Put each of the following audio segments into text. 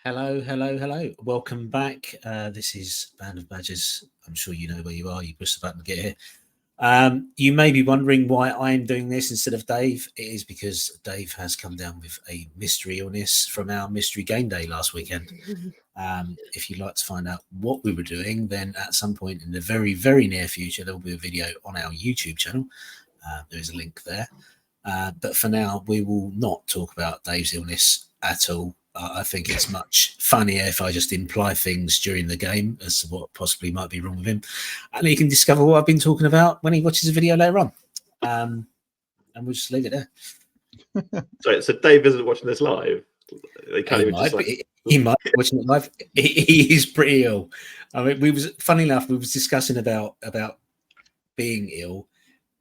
Hello, hello, hello. Welcome back. This is Band of Badgers. I'm sure you know where you are. You push the button to get here. You may be wondering why I'm doing this instead of Dave. It is because Dave has come down with a mystery illness from our mystery game day last weekend. If you'd like to find out what we were doing, then at some point in the very, very near future, there will be a video on our YouTube channel. There is a link there. But for now, we will not talk about Dave's illness at all. I think it's much funnier if I just imply things during the game as to what possibly might be wrong with him. And he can discover what I've been talking about when he watches the video later on. And we'll just leave it there. So Dave isn't watching this live? He might be watching it live. He is pretty ill. I mean, funny enough, we was discussing about being ill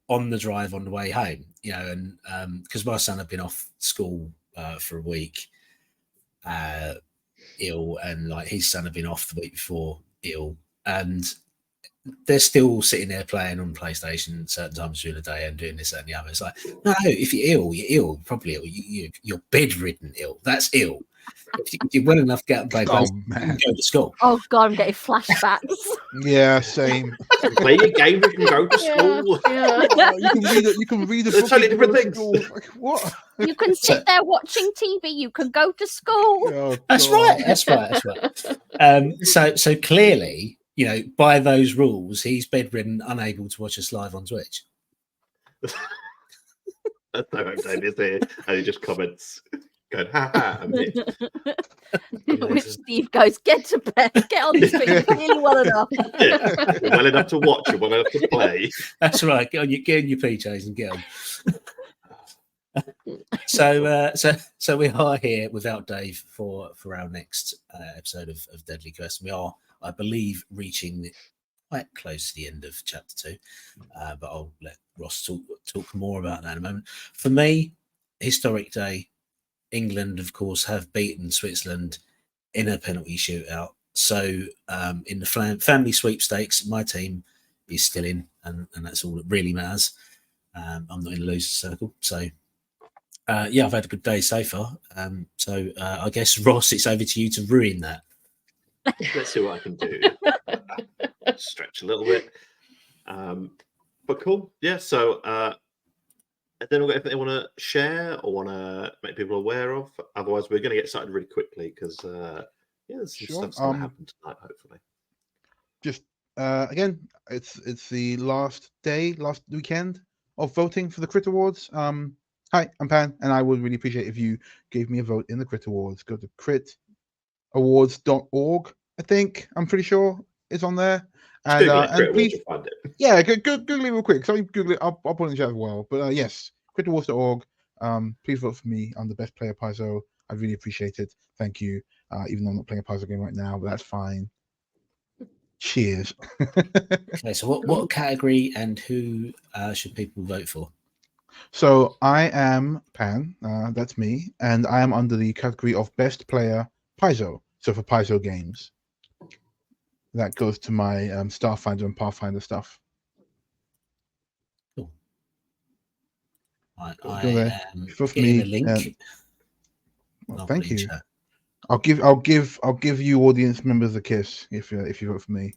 on the drive on the way home, and because my son had been off school for a week, ill, and like his son had been off the week before, ill, and they're still sitting there playing on PlayStation certain times during the day and doing this that, and the other. It's like, no, if you're ill, you're ill, probably ill. You're bedridden ill. That's ill. If you're well enough to get up and play, go to school. Oh God, I'm getting flashbacks. Yeah, same. Play your game, you can go to school. Yeah. You can read a They're book. totally different things. Like, what? You can sit there watching TV. You can go to school. Oh, That's God. right. So clearly, by those rules, he's bedridden, unable to watch us live on Twitch. No, Dave is there, and he just comments, going, "Ha ha." I'm here. Which Steve goes, get to bed, get on the street, you're really well enough. Yeah. You're well enough to watch, you're well enough to play. That's right. Get on your PJs and get on. So we are here without Dave for our next episode of Deadly Quest. We are, I believe, reaching quite close to the end of chapter 2, but I'll let Ross talk more about that in a moment. For me, historic day. England, of course, have beaten Switzerland in a penalty shootout. So in the family sweepstakes, my team is still in, and that's all that really matters. I'm not in the loser circle. So, I've had a good day so far. So I guess, Ross, it's over to you to ruin that. Let's see what I can do. Stretch a little bit. But cool. Yeah, so then we've got anything they want to share or want to make people aware of. Otherwise, we're going to get started really quickly because, there's some stuff's going to happen tonight, hopefully. Just again, it's the last weekend of voting for the Crit Awards. Hi, I'm Pan, and I would really appreciate if you gave me a vote in the Crit Awards. Go to critawards.org. I'm pretty sure it's on there. And please, yeah, Google it real quick. So Google it. I'll put it in the chat as well. But yes, critawards.org. Please vote for me. I'm the best player Paizo. I really appreciate it. Thank you. Even though I'm not playing a Paizo game right now, but that's fine. Cheers. Okay, so what category and who should people vote for? So I am Pan. That's me, and I am under the category of best player Paizo. So for Paizo games. That goes to my Starfinder and Pathfinder stuff. Cool. I am getting a link. Thank you. I'll give you audience members a kiss if you vote for me.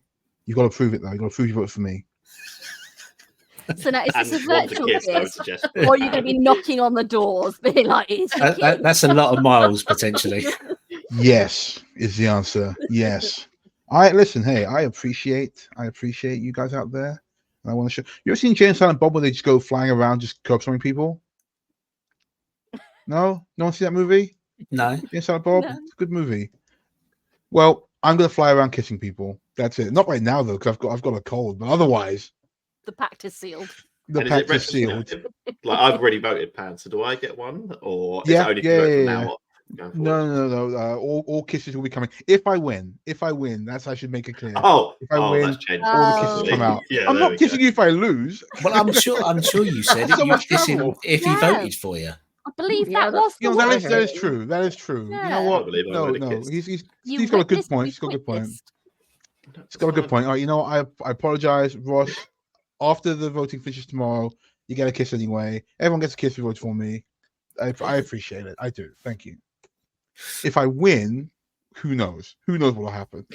You got to prove it though. You got to prove you vote for me. So now is this a virtual kiss, or are you going to be knocking on the doors, being like, that's a lot of miles potentially. Yes, is the answer. Yes. Listen. Hey, I appreciate you guys out there. And I want to show. You ever seen Jay and Silent Bob where they just go flying around, just curb stomping people? No one see that movie? No. Jay and Silent Bob. No. It's a good movie. Well, I'm gonna fly around kissing people. That's it. Not right now though, because I've got a cold. But otherwise, the pact is sealed. The pact is sealed. Like I've already voted Pan, so do I get one, or is it only from now on? No. All kisses will be coming. If I win, I should make it clear. If I win, that's changed. All the kisses come out. Yeah, I'm not kissing you if I lose. Well, I'm sure you said it. You'd kiss him if he voted for you. I believe that was. That is true. That is true. Yeah. You know what? No. He's got a good point. He's got a good point. He's got a good point. All right, I apologize, Ross. After the voting finishes tomorrow, you get a kiss anyway. Everyone gets a kiss if you vote for me. I appreciate it. I do. Thank you. If I win, who knows? Who knows what will happen?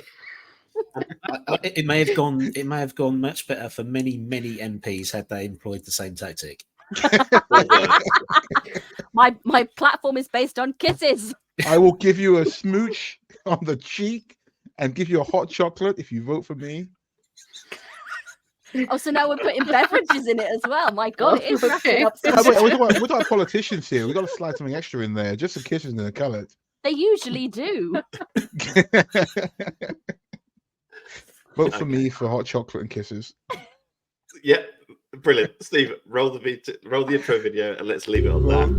It may have gone. It may have gone much better for many MPs had they employed the same tactic. My platform is based on kisses. I will give you a smooch on the cheek and give you a hot chocolate if you vote for me. Oh, so now we're putting beverages in it as well. My God, it is wrapping up. We're talking politicians here. We've got to slide something extra in there, just some kisses and a colored. They usually do. Vote for me for hot chocolate and kisses. Yeah, brilliant. Steve, roll the intro video and let's leave it on that.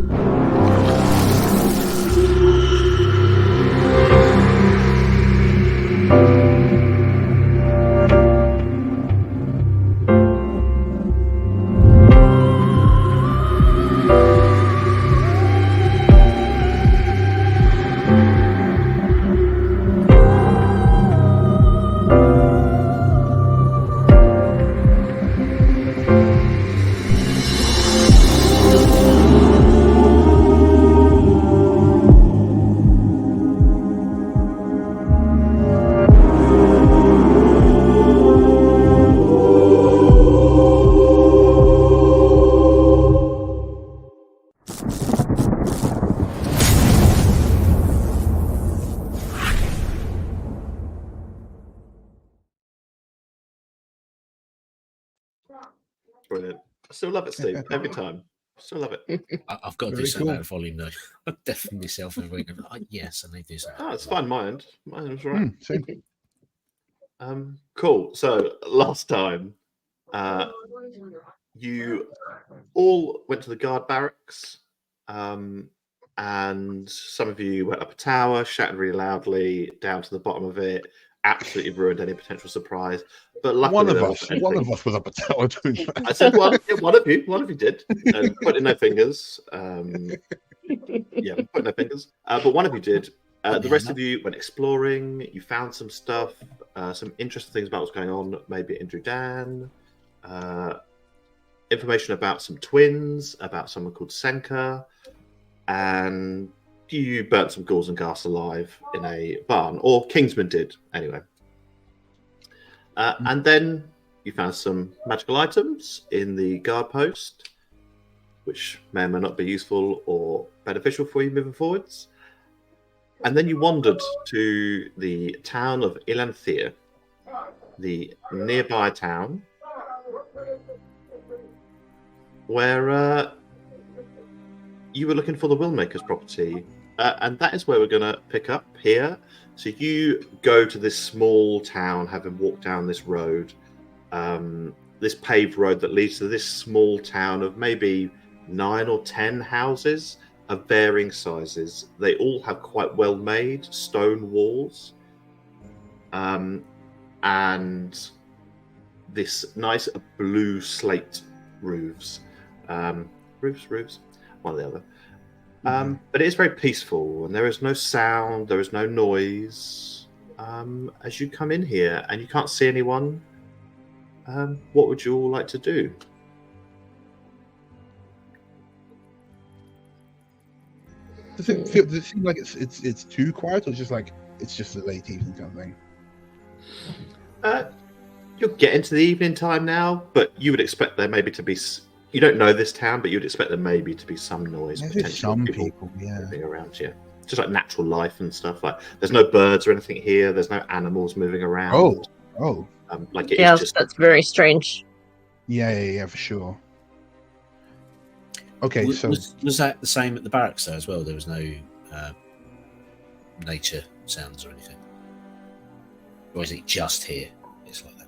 Brilliant. I still love it, Steve. Every time. Still love it. I've got to do something about the volume though. I'm definitely myself every week. Yes, I need to do something. Oh, it's fine. Mine was right. Same. Cool. So last time, you all went to the guard barracks, and some of you went up a tower, shouted really loudly down to the bottom of it. Absolutely ruined any potential surprise. But luckily, one of us was up a tower doing that. I said one of you did. Pointing no fingers. Yeah, pointing no fingers. But one of you did. The rest of you went exploring. You found some stuff, some interesting things about what's going on. Maybe in Drudan. Information about some twins, about someone called Senka, and you burnt some ghouls and ghast alive in a barn, or Kingsman did, anyway. And then you found some magical items in the guard post, which may or may not be useful or beneficial for you moving forwards. And then you wandered to the town of Ilanthir, the nearby town, where you were looking for the Willmaker's property. And that is where we're going to pick up here. So you go to this small town, having walked down this road, this paved road that leads to this small town of maybe 9 or 10 houses of varying sizes. They all have quite well-made stone walls, and this nice blue slate roofs. Roofs, one or the other. But it is very peaceful, and there is no sound, there is no noise. As you come in here and you can't see anyone, what would you all like to do? Does it seem like it's too quiet, or just like it's just a late evening kind of thing? You're getting to the evening time now, but you would expect there maybe to be. You don't know this town, but you'd expect there maybe to be some noise. There's some people moving around, yeah. Just like natural life and stuff. Like there's no birds or anything here. There's no animals moving around. Oh. Like it is just. That's very strange. Yeah, for sure. Okay, was that the same at the barracks though as well? There was no nature sounds or anything, or is it just here? It's like that.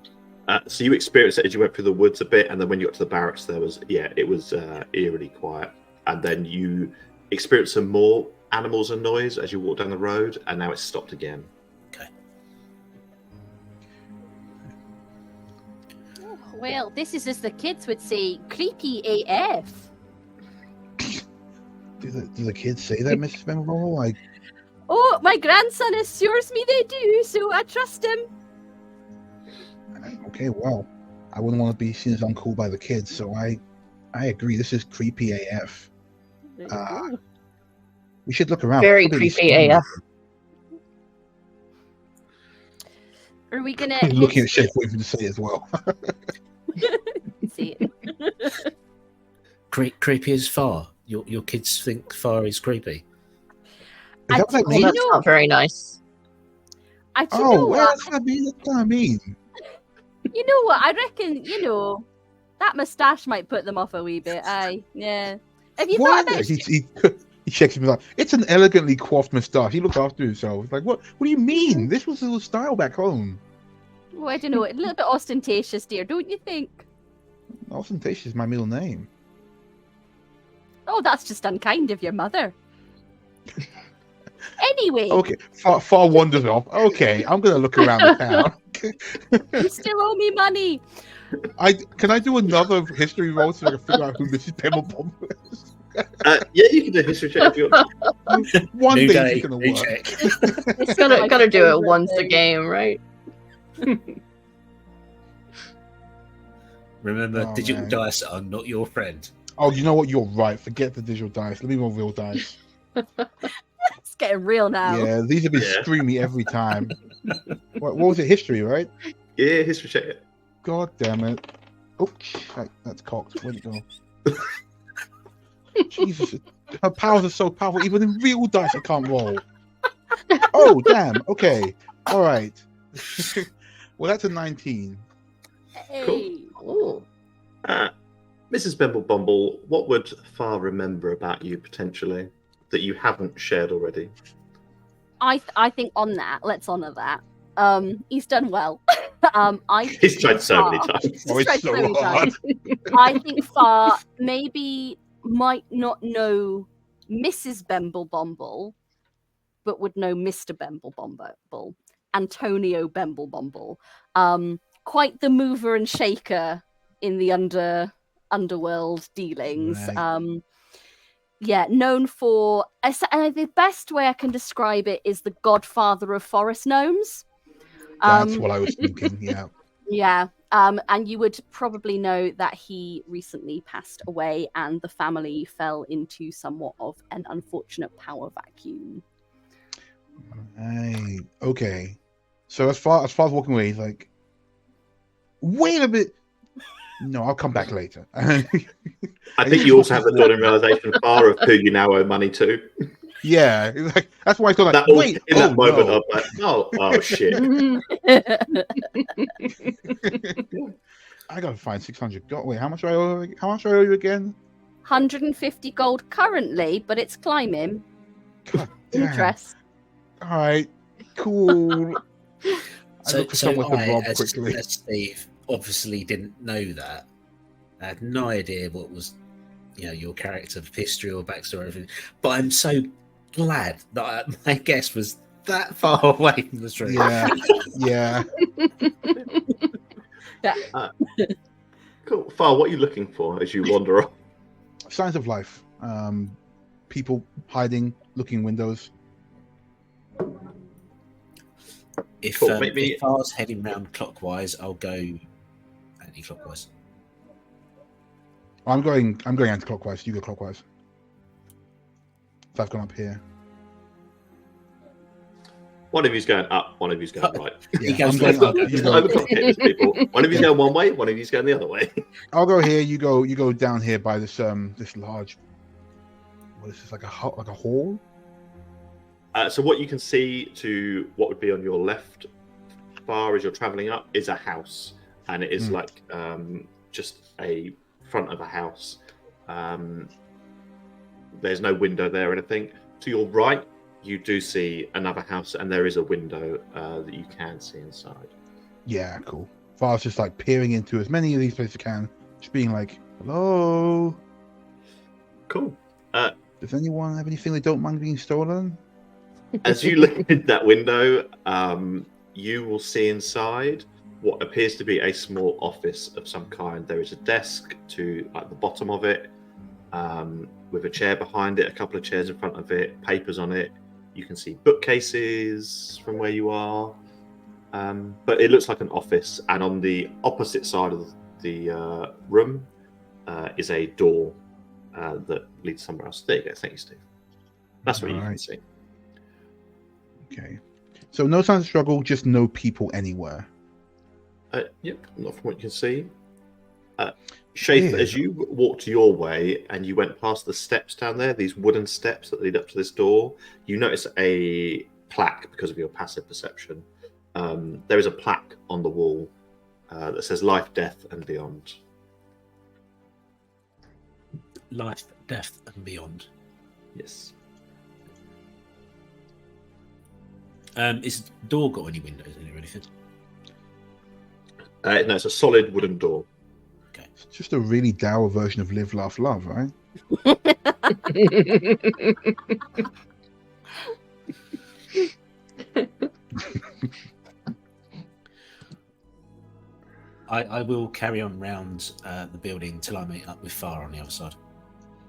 So you experienced it as you went through the woods a bit, and then when you got to the barracks, it was eerily quiet. And then you experienced some more animals and noise as you walked down the road, and now it's stopped again. Okay. Oh, well, this is as the kids would say, creepy AF. Do the kids say that, Mrs. Memorable? Like, oh, my grandson assures me they do, so I trust him. Okay, well, I wouldn't want to be seen as uncool by the kids, so I agree. This is creepy AF. We should look around. Very creepy AF. Are we gonna looking at Chef waiting to say as well? see? Creepy as Far. Your kids think Far is creepy. Is that what that Well, means? that's not very nice. Oh, well, that's what I mean. That's what I mean. You know what? I reckon, that moustache might put them off a wee bit. Yeah. Have you thought about He checks him out. It's an elegantly coiffed moustache. He looks after himself. It's like, what do you mean? This was the style back home. Oh, I don't know. A little bit ostentatious, dear, don't you think? Ostentatious is my middle name. Oh, that's just unkind of your mother. Anyway. Okay, far wanders off. Okay, I'm gonna look around the town. You still owe me money. Can I do another history roll so I can figure out who Mrs. Pemblebomb is? Yeah, you can do a history check if you want. One New day day, is gonna new work. check. It's gotta do it once a game, right? Remember, Oh, digital man. dice are not your friend. Oh, you know what? You're right. Forget the digital dice. Let me roll real dice. It's getting real now. Yeah, these have been streamy every time. What was it? History, right? Yeah, history check. God damn it. Oh, shit, that's cocked. Where'd it go? Jesus. Her powers are so powerful. Even in real dice, I can't roll. Oh, damn. Okay. All right. Well, that's a 19. Hey. Ooh. Mrs. Bumble, what would Far remember about you potentially that you haven't shared already? I think on that, let's honour that. He's done well. He's tried so many times. Oh, it's so hard. I think Far maybe might not know Mrs. Bumble, but would know Mr. Bumble, Antonio Bumble. Quite the mover and shaker in the underworld dealings. Right. Yeah, known for the best way I can describe it is the godfather of forest gnomes. That's what I was thinking. Yeah. Yeah. And you would probably know that he recently passed away and the family fell into somewhat of an unfortunate power vacuum. Right. Okay. So as far as walking away, he's like, wait a bit. No, I'll come back later. I think you also have the dawning realization, Far, of who you now owe money to. Yeah, like, that's why he's got like, wait. In that moment, no. I'm like, oh shit. I gotta find 600 gold. Wait, how much do I owe? How much do I owe you again? 150 gold currently, but it's climbing. God damn. Interest. All right, cool. So rob as quickly. Steve obviously didn't know that. I had no idea what was, your character history or backstory or everything. But I'm so glad that my guess was that far away from the truth. Yeah. Cool. Far, what are you looking for as you wander off? Signs of life. People hiding, looking windows. If Cool, maybe- if Far's heading round clockwise, I'll go anti-clockwise. I'm going anti-clockwise. You go clockwise. So I've gone up here. One of you's going up, one of you's going right. He Yeah, goes I'm going up. left. You It's go. not overcomplicated, these people. One of you's going one way, one of you's going the other way. I'll go here. You go down here by this this large. What is this, like a hall? So what you can see to what would be on your left, Far as you're traveling up, is a house, and it is like just a front of a house. There's no window there or anything. To your right, you do see another house, and there is a window that you can see inside. Yeah, cool. Far's just like peering into as many of these places as can, just being like, "Hello, Cool. does anyone have anything they don't mind being stolen?" As you look in that window, you will see inside what appears to be a small office of some kind. There is a desk to like the bottom of it, with a chair behind it, a couple of chairs in front of it, papers on it. You can see bookcases from where you are, but it looks like an office. And on the opposite side of the room is a door that leads somewhere else. There you go. Thank you, Steve. That's what you can Alright. see. Okay. So no signs of struggle, just no people anywhere. Yep, not from what you can see. Shaith, as you walked your way and you went past the steps down there, these wooden steps that lead up to this door, you notice a plaque because of your passive perception. There is a plaque on the wall that says life, death, and beyond. Life, death, and beyond. Yes. Is the door got any windows in it or anything? No, it's a solid wooden door. Okay. It's just a really dour version of Live, Laugh, Love, right? I will carry on round the building until I meet up with Far on the other side.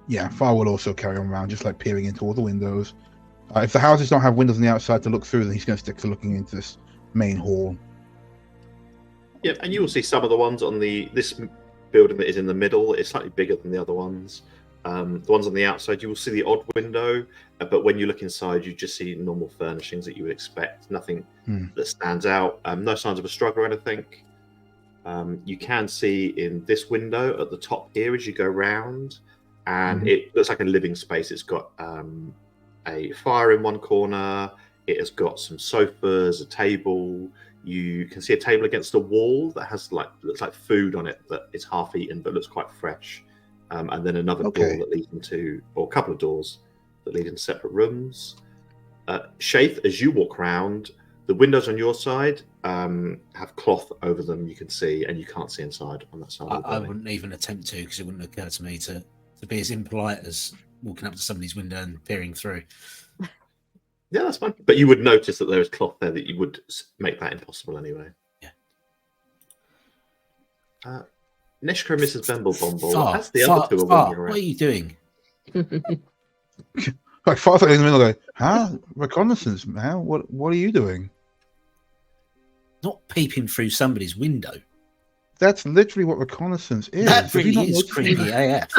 Yeah, Far will also carry on around, just like peering into all the windows. If the houses don't have windows on the outside to look through, then he's going to stick to looking into this main hall. Yeah, and you will see some of the ones on this building that is in the middle. It's slightly bigger than the other ones. The ones on the outside, you will see the odd window, but when you look inside, you just see normal furnishings that you would expect. Nothing that stands out. No signs of a struggle or anything. You can see in this window at the top here as you go round, and it looks like a living space. It's got a fire in one corner. It has got some sofas, a table. You can see a table against a wall that has looks like food on it that is half eaten but looks quite fresh. And then another door that leads into, or a couple of doors that lead into separate rooms. Shaith, as you walk around, the windows on your side have cloth over them. You can see, and you can't see inside on that side. I wouldn't even attempt to, because it wouldn't occur to me to be as impolite as walking up to somebody's window and peering through. Yeah, that's fine. But you would notice that there is cloth there that you would make that impossible anyway. Yeah. Nishka and Mrs. Bumble. That's the other two are walking around. What are you doing? Like Far's in the middle, going, huh? Reconnaissance, man. What are you doing? Not peeping through somebody's window. That's literally what reconnaissance is. That really is creepy AF.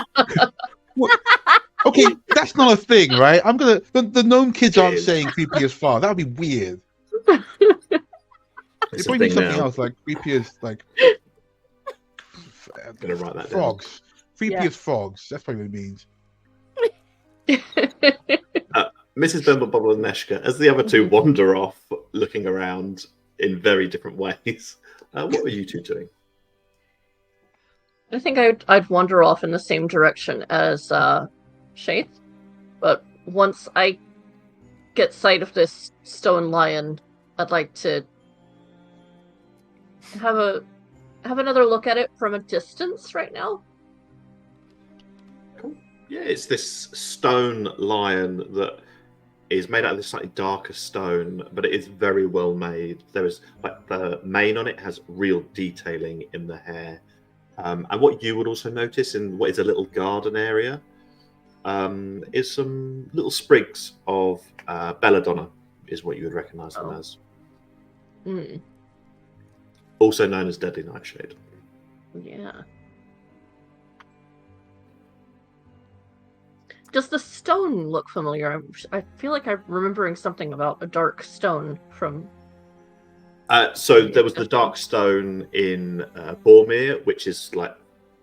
Okay, that's not a thing, right? The gnome kids aren't saying creepy as Far. That would be weird. It's probably something else, like creepy as like. I'm gonna write that frogs. down. Creepy as frogs. That's probably what it means. Mrs. Bumble and Neshka, as the other two wander off, looking around in very different ways, what were you two doing? I think I'd wander off in the same direction as Shaith, but once I get sight of this stone lion, I'd like to have another look at it from a distance right now. Cool. Yeah, it's this stone lion that is made out of this slightly darker stone, but it is very well made. There is the mane on it has real detailing in the hair. And what you would also notice in what is a little garden area is some little sprigs of belladonna, is what you would recognise them as. Also known as deadly nightshade. Yeah. Does the stone look familiar? I feel like I'm remembering something about a dark stone from... So there was the dark stone in Bormir, which is like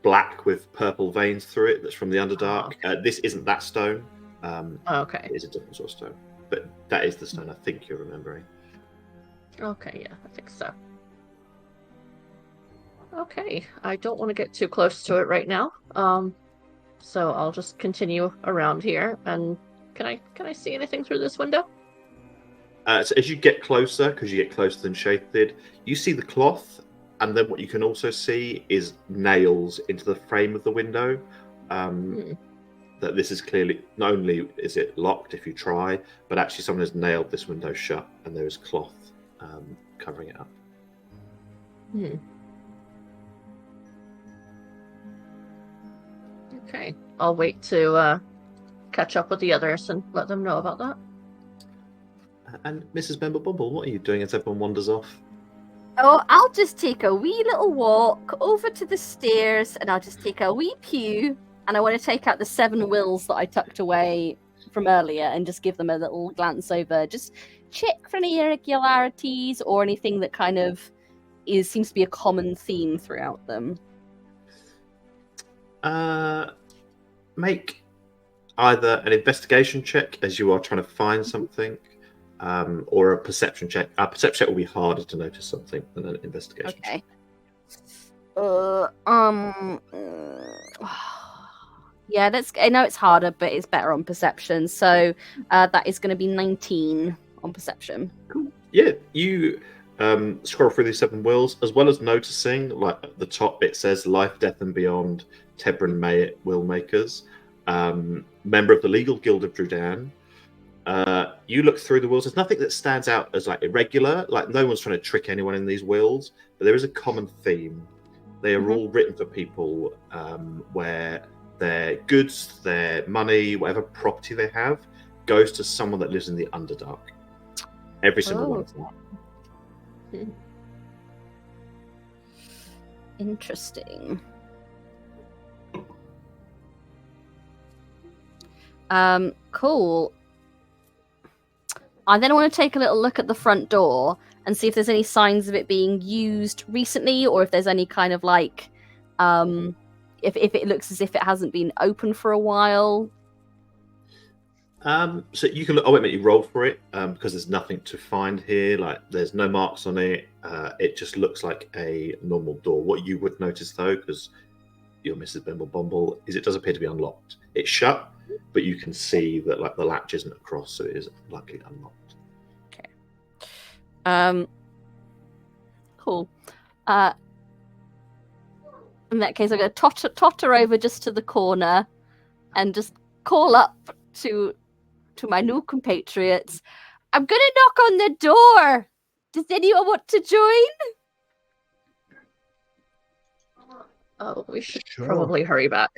black with purple veins through it. That's from the Underdark. This isn't that stone. Okay. It is a different sort of stone. But that is the stone I think you're remembering. Okay, yeah, I think so. Okay, I don't want to get too close to it right now. So I'll just continue around here. And can I see anything through this window? So as you get closer, because you get closer than Shaith did, you see the cloth, and then what you can also see is nails into the frame of the window. That this is clearly, not only is it locked if you try, but actually someone has nailed this window shut, and there is cloth covering it up. Okay, I'll wait to catch up with the others and let them know about that. And Mrs. Bumble, what are you doing as everyone wanders off? Oh, I'll just take a wee little walk over to the stairs, and I'll just take a wee pew, and I want to take out the 7 wills that I tucked away from earlier and just give them a little glance over, just check for any irregularities or anything that kind of seems to be a common theme throughout them? Make either an investigation check as you are trying to find something, or a perception check. A perception check will be harder to notice something than an investigation check. Yeah, I know it's harder, but it's better on perception. So that is going to be 19 on perception. Cool. Yeah, you scroll through these 7 wills, as well as noticing, like at the top, it says "Life, Death, and Beyond." Tebran Mayet Will Makers, member of the Legal Guild of Drudan. You look through the wills. There's nothing that stands out as like irregular. Like no one's trying to trick anyone in these wills, but there is a common theme. They are all written for people where their goods, their money, whatever property they have, goes to someone that lives in the Underdark. Every single one of them. Interesting. Cool. I then want to take a little look at the front door and see if there's any signs of it being used recently, or if there's any kind of like, if it looks as if it hasn't been open for a while. So you can. Oh wait a minute, you roll for it because there's nothing to find here. Like there's no marks on it. It just looks like a normal door. What you would notice though, because you're Mrs. Bumble, is it does appear to be unlocked. It's shut, but you can see that like the latch isn't across, so it is likely unlocked. Okay. Cool. In that case, I'm going to totter over just to the corner and just call up to my new compatriots. I'm going to knock on the door. Does anyone want to join? Oh, we should probably hurry back.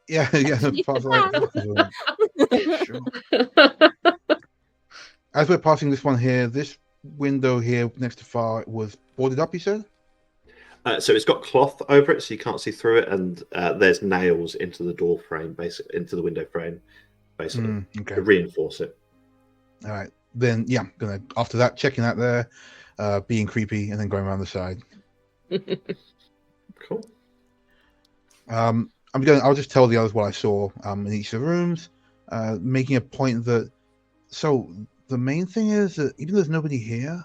Yeah. Sure. As we're passing this one here, this window here next to far was boarded up, you said? So it's got cloth over it, so you can't see through it, and there's nails into the door frame, basically into the window frame, basically to reinforce it. All right, then yeah, gonna after that checking out there, being creepy, and then going around the side. Cool. I'll just tell the others what I saw in each of the rooms, making a point that. So the main thing is that even though there's nobody here,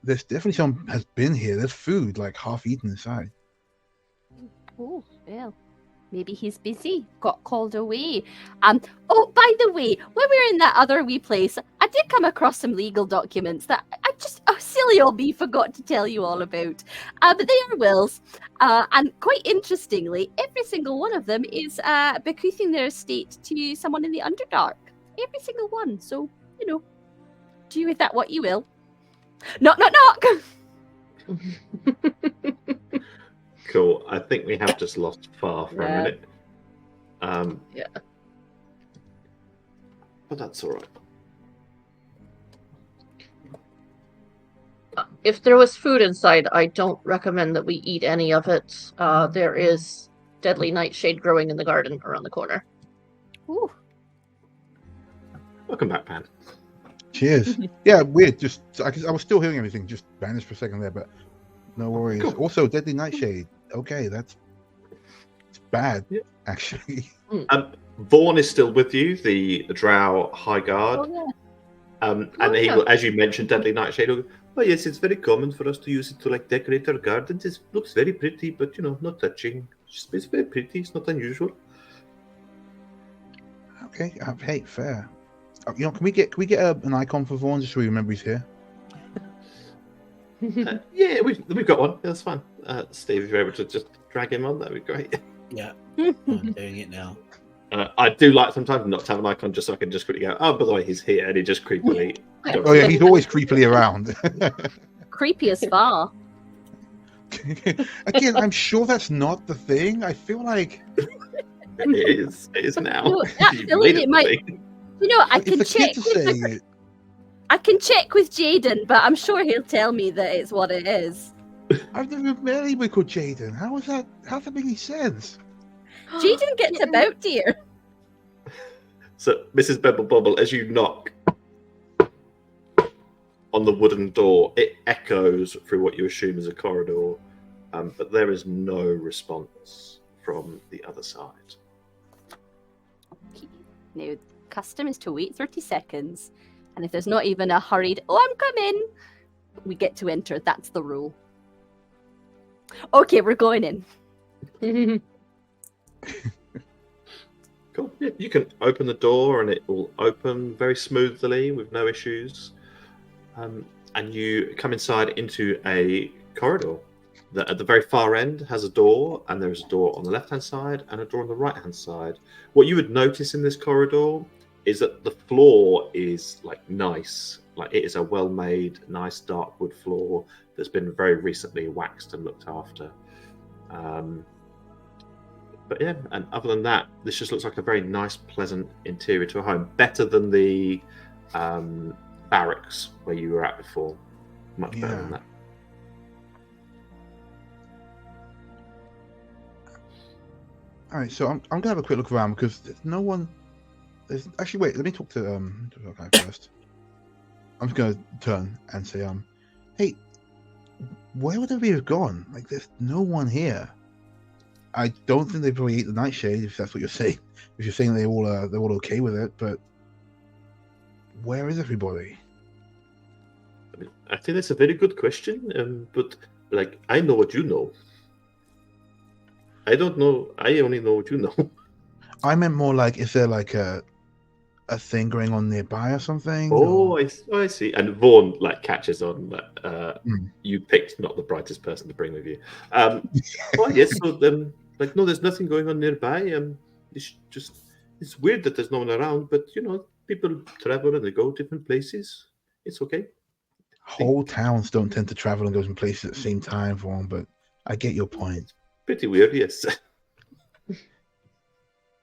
there's definitely someone has been here. There's food like half eaten inside. Oh, well, maybe he's busy. Got called away. Oh, by the way, when we were in that other wee place, I did come across some legal documents that I just, silly old me, forgot to tell you all about. But they are wills. And quite interestingly, every single one of them is bequeathing their estate to someone in the Underdark. Every single one. So, do with that what you will. Knock, knock, knock! Cool. I think we have just lost Far for a minute. Yeah. But that's all right. If there was food inside, I don't recommend that we eat any of it. There is deadly nightshade growing in the garden around the corner. Ooh. Welcome back, Pan. Cheers. Yeah, weird. I was still hearing everything. Just vanished for a second there, but no worries. Cool. Also, deadly nightshade. Okay, it's bad, actually. Vaughn is still with you, the Drow High Guard. Oh, yeah. And he will, as you mentioned, deadly nightshade. Will go, oh yes, it's very common for us to use it to like decorate our gardens. It looks very pretty, but not touching. It's very pretty. It's not unusual. Okay, hey, fair. Can we get an icon for Vaughn just so we remember he's here? Yeah, we've got one. That's fine. Steve, if you're able to just drag him on, that'd be great. Yeah, I'm doing it now. I do like sometimes not to have an icon just so I can just quickly go, oh, by the way, he's here, and he just creepily... Oh yeah, he's always creepily around. Creepy as far. Again, I'm sure that's not the thing. I feel like... It is now. It might... I can check. I can check with Jaden, but I'm sure he'll tell me that it's what it is. I've never met anybody called Jaden. How's that make any sense? Jaden gets about, dear. So, Mrs. Bubble, as you knock, on the wooden door. It echoes through what you assume is a corridor, but there is no response from the other side. Okay. Now, custom is to wait 30 seconds, and if there's not even a hurried, "Oh, I'm coming," we get to enter. That's the rule. Okay, we're going in. Cool. Yeah, you can open the door and it will open very smoothly with no issues. And you come inside into a corridor that at the very far end has a door, and there's a door on the left-hand side and a door on the right-hand side. What you would notice in this corridor is that the floor is like nice. Like it is a well-made, nice dark wood floor that's been very recently waxed and looked after. But yeah, and other than that, this just looks like a very nice, pleasant interior to a home. Better than the barracks where you were at before. Much better than that. All right, so I'm gonna have a quick look around because there's no one. There's actually wait. Let me talk to the guy first. I'm just gonna turn and say, hey, where would everybody have gone? Like, there's no one here. I don't think they probably ate the nightshade, if that's what you're saying. If you're saying they're all okay with it, but where is everybody? I think that's a very good question, but like I know what you know. I don't know. I only know what you know. I meant more like, is there like a thing going on nearby or something? Oh, I see. And Vaughn like catches on that you picked not the brightest person to bring with you. Well, yes. So then, like, no, there's nothing going on nearby. It's weird that there's no one around, but people travel and they go different places. It's okay. Whole towns don't tend to travel and go to places at the same time, Vaughn, but I get your point. Pretty weird, yes.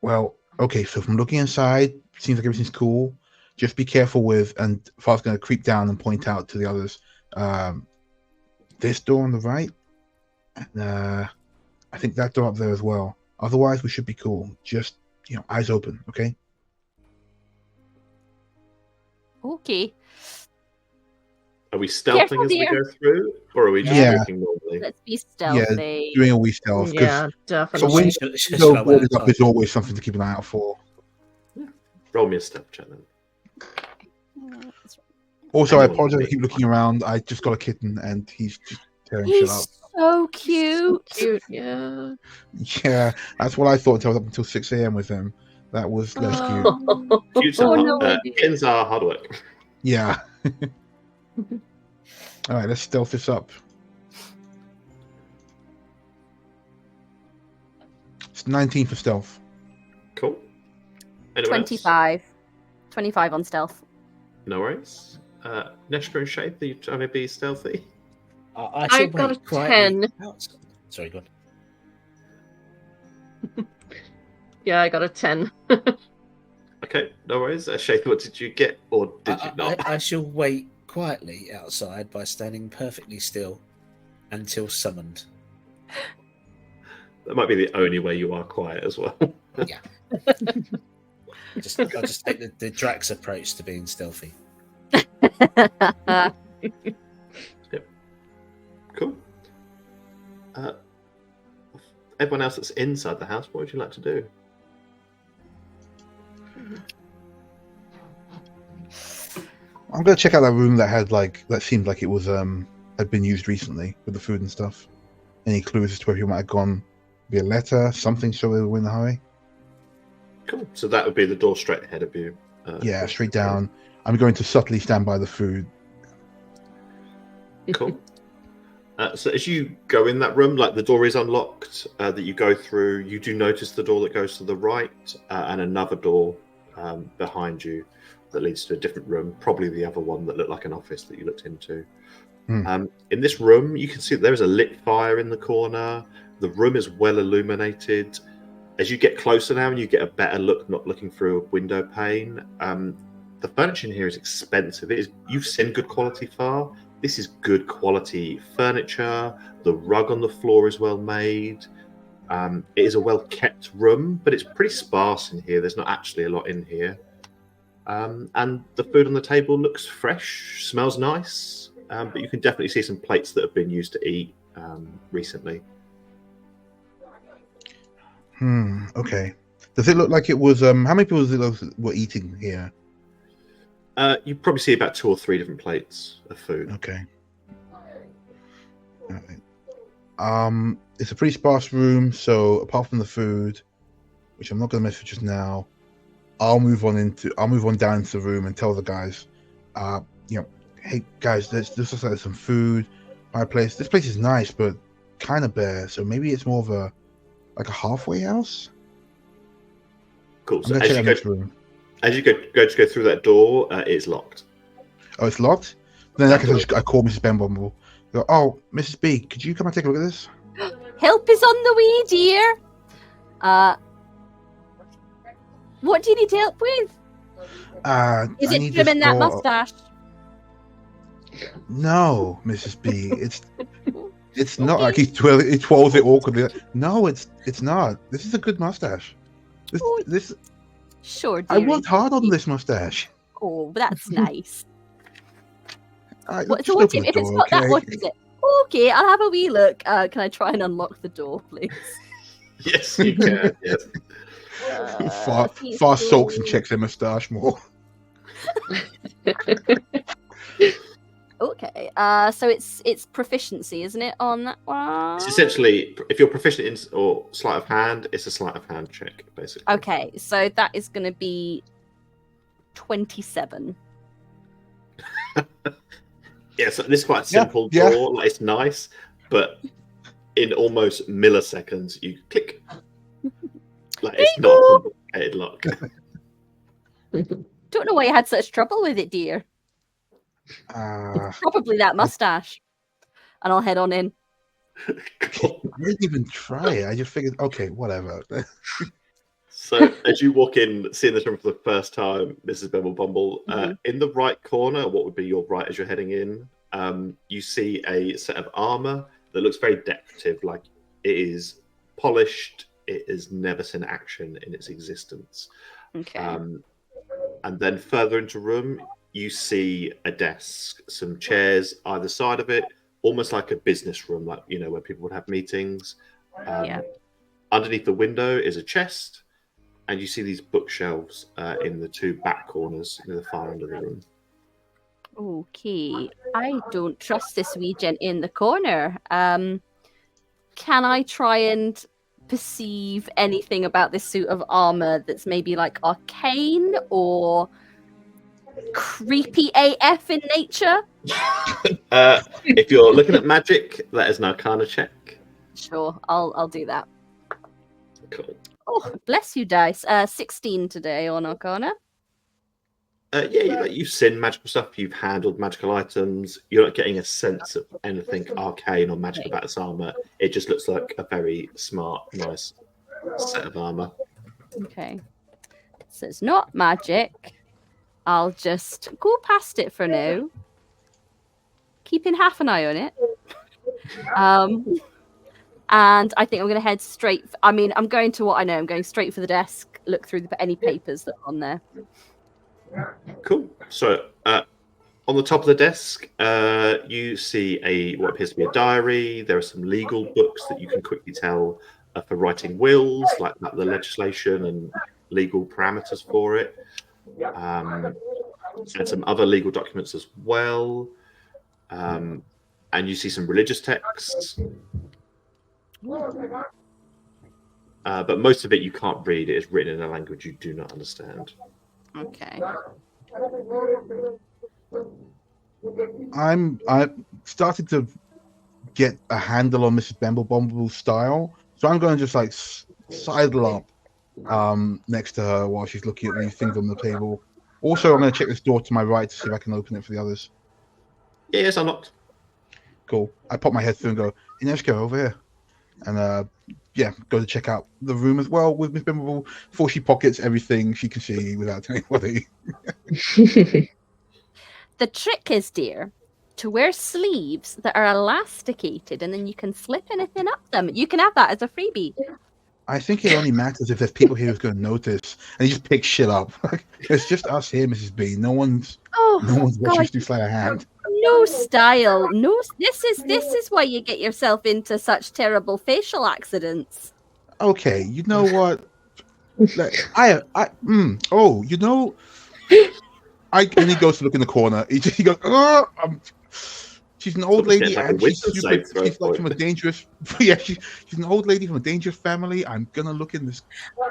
Well, okay, so from looking inside, seems like everything's cool. Just be careful with, and Father's going to creep down and point out to the others, this door on the right, and I think that door up there as well. Otherwise, we should be cool. Just, eyes open, okay? Okay. Are we stealthing as we go through, or are we just walking normally? Let's be stealthy. Yeah, doing a wee stealth. Yeah, definitely. So when boarded up is always something to keep an eye out for. Yeah. Roll me a stealth check then. Also, I apologize. I keep looking around. I just got a kitten, and he's just tearing shit up. So cute. So cute, yeah. Yeah, that's what I thought until I was up until 6 a.m. with him. That was less cute. Kittens are hard work. Yeah. All right, let's stealth this up. It's 19 for stealth. Cool. 25. 25 on stealth. No worries. Neshka and Shape, are you trying to be stealthy? I've got a 10. Sorry, go on. Yeah, I got a 10. Okay, no worries. Shape, what did you get, or did you not? I shall wait quietly outside by standing perfectly still until summoned. That might be the only way you are quiet as well. Yeah. I'll just take the Drax approach to being stealthy. Yep. Cool. Everyone else that's inside the house, what would you like to do? I'm gonna check out that room that had that seemed like it was had been used recently with the food and stuff. Any clues as to where he might have gone? Be a letter, something, so they were in a hurry. Cool. So that would be the door straight ahead of you. Yeah, straight down. I'm going to subtly stand by the food. Cool. So as you go in that room, like the door is unlocked that you go through, you do notice the door that goes to the right and another door behind you that leads to a different room, probably the other one that looked like an office that you looked into. In this room, you can see there is a lit fire in the corner. The room is well illuminated. As you get closer now and you get a better look, not looking through a window pane, the furniture in here is expensive. You've seen good quality far. This is good quality furniture. The rug on the floor is well made. It is a well kept room, but it's pretty sparse in here. There's not actually a lot in here. And the food on the table looks fresh, smells nice, but you can definitely see some plates that have been used to eat recently. Okay. Does it look like it was? How many people were eating here? You probably see about 2 or 3 different plates of food. Okay. It's a pretty sparse room, so apart from the food, which I'm not going to mess with just now, I'll move on down into the room and tell the guys, hey guys, this looks like there's some food. This place is nice, but kind of bare, so maybe it's more of a halfway house. Cool. So as you go through that door, it's locked. Oh, it's locked. Then I call Mrs. Benbumble. Go, oh, Mrs. B, could you come and take a look at this? Help is on the way, dear. What do you need help with? Is it trimming that mustache? No, Mrs. B. It's not like he twirls it awkwardly. No, it's not. This is a good mustache. This. Sure, dearie. I worked hard on this mustache. Oh, that's nice. What is it? Okay, I'll have a wee look. Can I try and unlock the door, please? Yes, you can. Yes. Far sulks and checks their moustache more. Okay, so it's proficiency, isn't it, on that one? It's essentially, if you're proficient in or sleight of hand, it's a sleight of hand check, basically. Okay, so that is going to be 27. Yeah, so this is quite a simple door. Like, it's nice, but in almost milliseconds, you click. Like, it's not a complicated lock. Don't know why you had such trouble with it, dear. It's probably that mustache. And I'll head on in. Cool. I didn't even try it. I just figured, okay, whatever. So as you walk in, seeing this room for the first time, Mrs. Bumble, in the right corner, what would be your right as you're heading in, you see a set of armor that looks very decorative, like it is polished. It has never seen action in its existence. Okay. And then further into the room, you see a desk, some chairs either side of it, almost like a business room, like, where people would have meetings. Underneath the window is a chest, and you see these bookshelves in the 2 back corners near the far end of the room. Okay. I don't trust this wee gent in the corner. Can I try and perceive anything about this suit of armor that's maybe like arcane or creepy AF in nature? If you're looking at magic, that is an Arcana check. Sure, I'll do that. Cool. Oh, bless you, dice. 16 today on Arcana. You've seen magical stuff. You've handled magical items. You're not getting a sense of anything arcane or magic about this armor. It just looks like a very smart, nice set of armor. Okay. So it's not magic. I'll just go past it for now. Keeping half an eye on it. And I think I'm going to head straight. I'm going to what I know. I'm going straight for the desk, look through any papers that are on there. Cool. So on the top of the desk, you see what appears to be a diary. There are some legal books that you can quickly tell for writing wills, like the legislation and legal parameters for it. And some other legal documents as well. And you see some religious texts. But most of it you can't read. It is written in a language you do not understand. Okay. I'm started to get a handle on Mrs. Bumble's style, so I'm going to just sidle up next to her while she's looking at these things on the table. Also, I'm going to check this door to my right to see if I can open it for the others. Yeah, it's unlocked. Cool. I pop my head through and go, Ineshka, over here. And go to check out the room as well with Miss Bimble before she pockets everything she can see without telling anybody. The trick is, dear, to wear sleeves that are elasticated, and then you can slip anything up them. You can have that as a freebie. I think it only matters if there's people here who's going to notice, and you just pick shit up. It's just us here, Mrs. B. No one's watching us do sleight of hand. No style. No. This is why you get yourself into such terrible facial accidents. Okay, you know what? Like, and he goes to look in the corner. He goes, oh, she's an old lady, and she's like from a dangerous. Yeah, she's an old lady from a dangerous family. I'm gonna look in this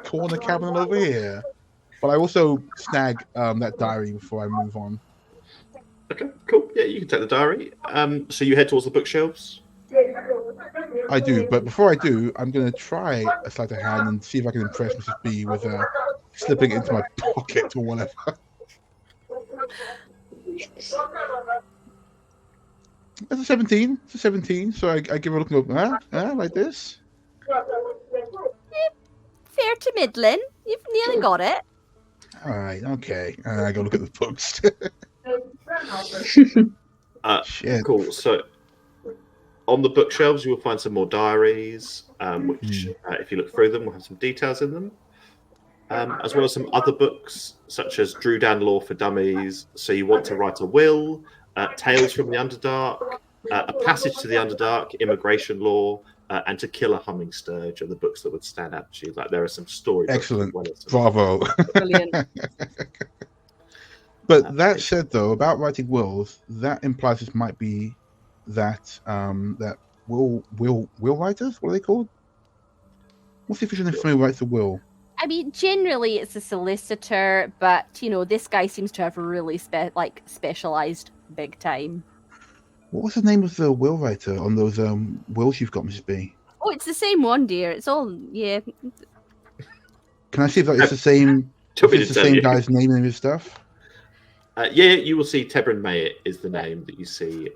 corner cabinet over here. But I also snag that diary before I move on. Okay, cool. Yeah, you can take the diary. So you head towards the bookshelves. I do, but before I do, I'm gonna try a sleight of hand and see if I can impress Mrs. B with slipping it into my pocket or whatever. That's a 17. It's a 17. So I give her a look like this. Fair to middling. You've nearly got it. All right. Okay. I go look at the books. Shit. Cool. So on the bookshelves, you will find some more diaries, which, if you look through them, will have some details in them, as well as some other books, such as Drew Down Law for Dummies. So you want to write a will. Tales from the Underdark, A Passage to the Underdark, Immigration Law, and To Kill a Humming Sturge are the books that would stand out to you. Like there are some stories. Excellent. Bravo. Brilliant. But that said, though, about writing wills, that implies this might be that that will writers. What are they called? What's the official name for somebody who writes a will? I mean, generally it's a solicitor, but this guy seems to have really specialized big time. What was the name of the will writer on those wills you've got, Mrs. B? Oh, it's the same one, dear. It's all yeah. Can I see if it's the same? It's the same guy's name and his stuff. Yeah, you will see Tebrin Mayet is the name that you see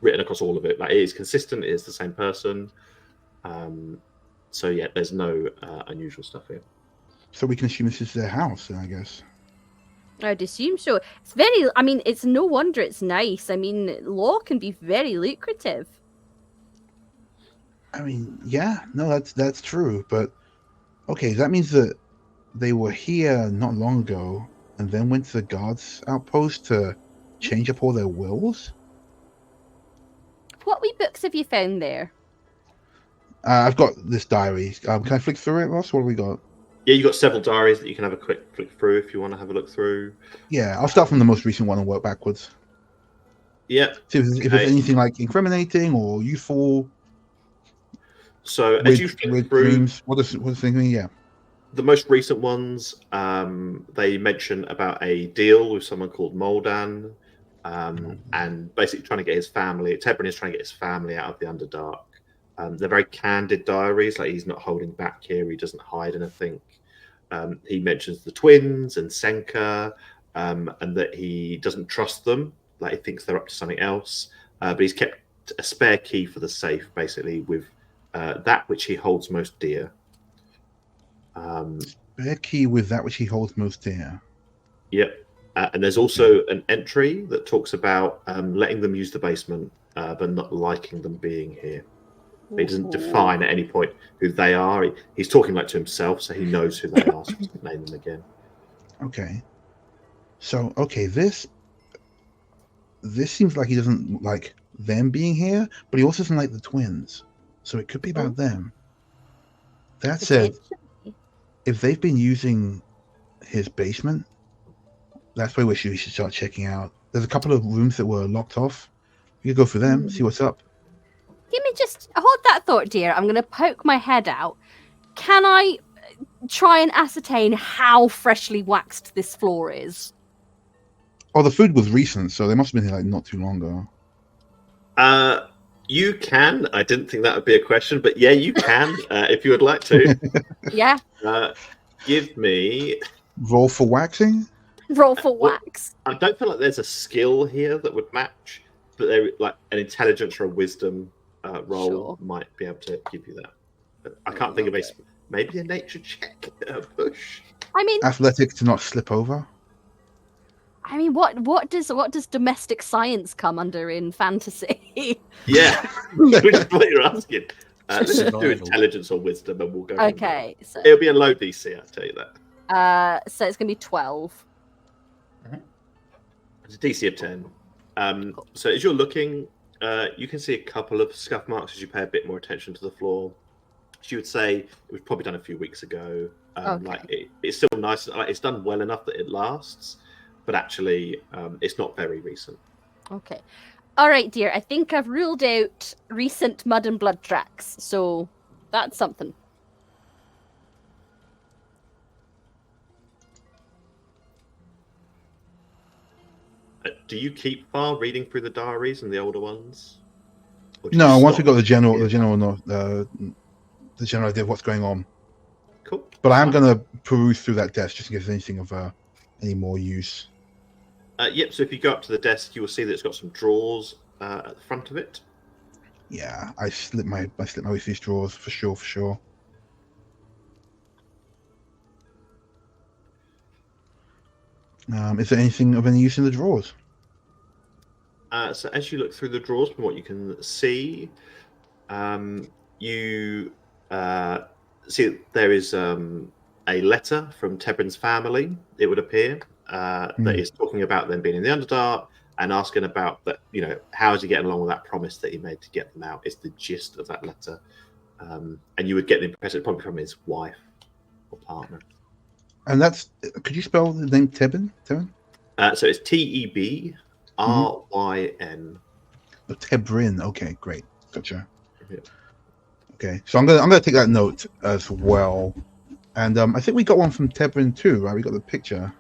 written across all of it. Like it is consistent. It is the same person. So yeah, there's no unusual stuff here. So we can assume this is their house, then, I guess. I'd assume so. It's very. I mean, it's no wonder it's nice. I mean, law can be very lucrative. I mean, yeah, no, that's true. But okay, that means that they were here not long ago, and then went to the guards' outpost to change up all their wills. What wee books have you found there? I've got this diary. Can I flick through it, Ross? What have we got? Yeah, you've got several diaries that you can have a quick flick through if you want to have a look through. Yeah, I'll start from the most recent one and work backwards. Yeah. See if there's anything like incriminating or useful. So as you flick through, dreams, what does the thing mean? Yeah. The most recent ones, they mention about a deal with someone called Moldan, and basically trying to get his family. Tebrin is trying to get his family out of the Underdark. They're very candid diaries. Like he's not holding back here. He doesn't hide anything. He mentions the twins and Senka, and that he doesn't trust them. Like he thinks they're up to something else. But he's kept a spare key for the safe, basically, with that which he holds most dear. Spare key with that which he holds most dear. Yep. And there's also an entry that talks about letting them use the basement, but not liking them being here. He doesn't define at any point who they are. He's talking like to himself, so he knows who they are, so he doesn't name them again. Okay. So, this seems like he doesn't like them being here, but he also doesn't like the twins. So it could be about them. That said, if they've been using his basement, that's probably what we should start checking out. There's a couple of rooms that were locked off. You could go for them, see what's up. Give me just hold that thought, dear. I'm going to poke my head out. Can I try and ascertain how freshly waxed this floor is? Oh, the food was recent, so they must have been here like not too long ago. You can. I didn't think that would be a question, but yeah, you can if you would like to. Yeah. Give me roll for waxing. Roll for wax. I don't feel like there's a skill here that would match, but there like an intelligence or a wisdom roll might be able to give you that. But I can't think of maybe a nature check push. I mean, athletic to not slip over. I mean, what does domestic science come under in fantasy? Yeah, which is what you're asking. Let's just do intelligence or wisdom, and we'll go. Okay, so it'll be a low DC. I'll tell you that. So it's gonna be 12. It's a DC of 10. So as you're looking, you can see a couple of scuff marks as you pay a bit more attention to the floor. She would say it was probably done a few weeks ago. It's still nice. It's done well enough that it lasts, but actually, it's not very recent. Okay. All right, dear. I think I've ruled out recent mud and blood tracks, so that's something. Do you keep far reading through the diaries and the older ones? No, once we got the general idea of what's going on. Cool. But I am going to peruse through that desk just in case there's anything of any more use. Yep. So if you go up to the desk, you will see that it's got some drawers at the front of it. Yeah, I slip my way through these drawers for sure. Is there anything of any use in the drawers? So as you look through the drawers, from what you can see, you see there is a letter from Tebrin's family, it would appear, that is talking about them being in the Underdark and asking about that. How is he getting along with that promise that he made to get them out? Is the gist of that letter, and you would get the impression probably from his wife or partner. And that's, could you spell the name Tebrin? So it's Tebryn. Oh, Tebrin. Okay, great. Gotcha. Yeah. Okay, so I'm gonna take that note as well. And I think we got one from Tebrin too, right? We got the picture.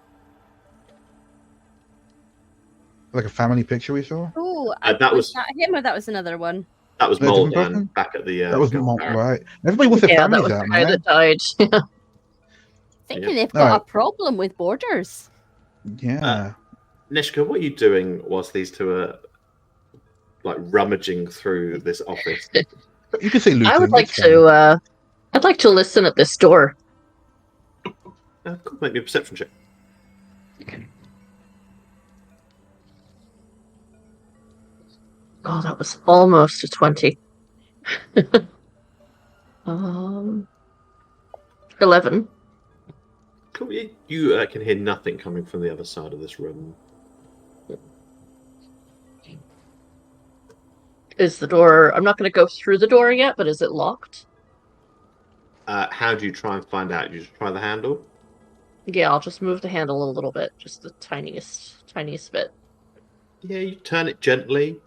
Like a family picture we saw? Oh, was that him or that was another one? That was Moldan back at the... that was Moldan, right. Everybody wants their families out, man. That died. Thinking they've got a problem with borders. Yeah. Nishka, what are you doing whilst these two are rummaging through this office? You can say looting. I would like to. I'd like to listen at this door. Cool. Make me a perception check. Oh, that was almost a 20. 11. Cool. You can hear nothing coming from the other side of this room. Is the door... I'm not going to go through the door yet, but is it locked? How do you try and find out? You just try the handle? Yeah, I'll just move the handle a little bit. Just the tiniest bit. Yeah, you turn it gently.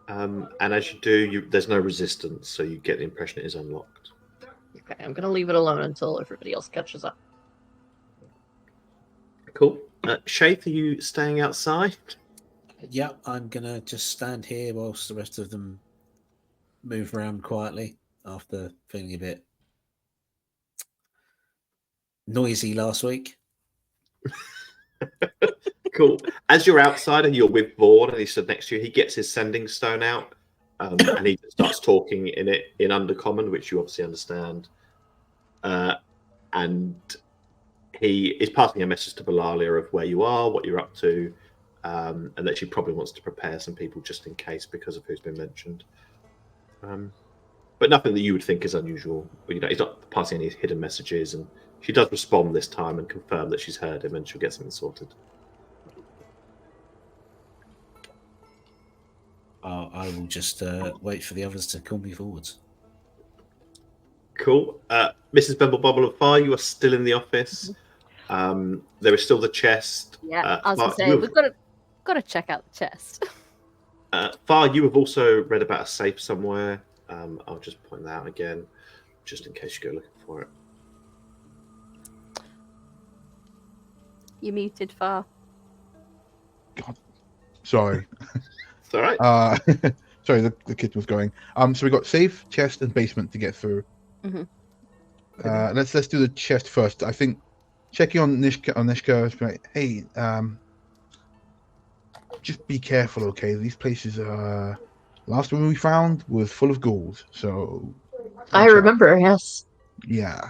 And as you do, there's no resistance, so you get the impression it is unlocked. Okay, I'm going to leave it alone until everybody else catches up. Cool. Shaith, are you staying outside? Yeah, I'm going to just stand here whilst the rest of them move around quietly after feeling a bit noisy last week. Cool. As you're outside and you're with Vaughn and he stood next to you, he gets his sending stone out and he starts talking in Undercommon, which you obviously understand. And he is passing a message to Balalia of where you are, what you're up to, and that she probably wants to prepare some people just in case because of who's been mentioned. But nothing that you would think is unusual. He's not passing any hidden messages, and she does respond this time and confirm that she's heard him and she'll get something sorted. I will just wait for the others to call me forwards. Cool. Mrs. Bumble of Fire, you are still in the office. There is still the chest. Yeah, I was going to say, we've got to check out the chest. Far, you have also read about a safe somewhere. I'll just point that out again, just in case you go looking for it. You muted, Far. God, sorry. It's all right. Sorry, the kitchen was going. So we got safe, chest, and basement to get through. Mm-hmm. Let's do the chest first. I think checking on Nishka, like, hey, just be careful, okay? These places are. Last one we found was full of ghouls, so. I remember, yes. Yeah.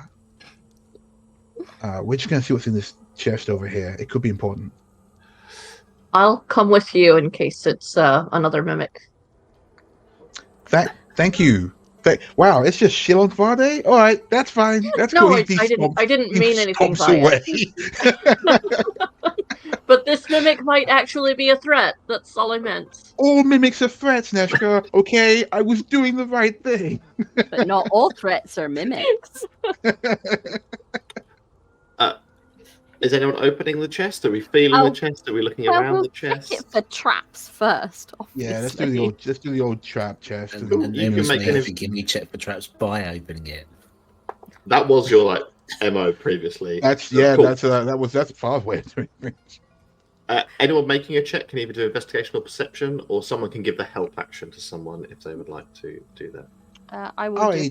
We're just gonna see what's in this chest over here. It could be important. I'll come with you in case it's another mimic. Thank you. Wow, it's just Shill on Friday. All right, that's fine. That's No, cool. I didn't mean anything by it. But this mimic might actually be a threat. That's all I meant. All mimics are threats, Neshka. Okay, I was doing the right thing. But not all threats are mimics. Is anyone opening the chest? Are we feeling the chest? Are we looking around the chest? Check it for traps first. Obviously. Yeah, let's do the old trap chest. And Cool. then You can make thinking you check for traps by opening it. That was your MO previously. That's cool. That's far away of doing things. Anyone making a check can either do investigation or perception, or someone can give the help action to someone if they would like to do that. I will. Who's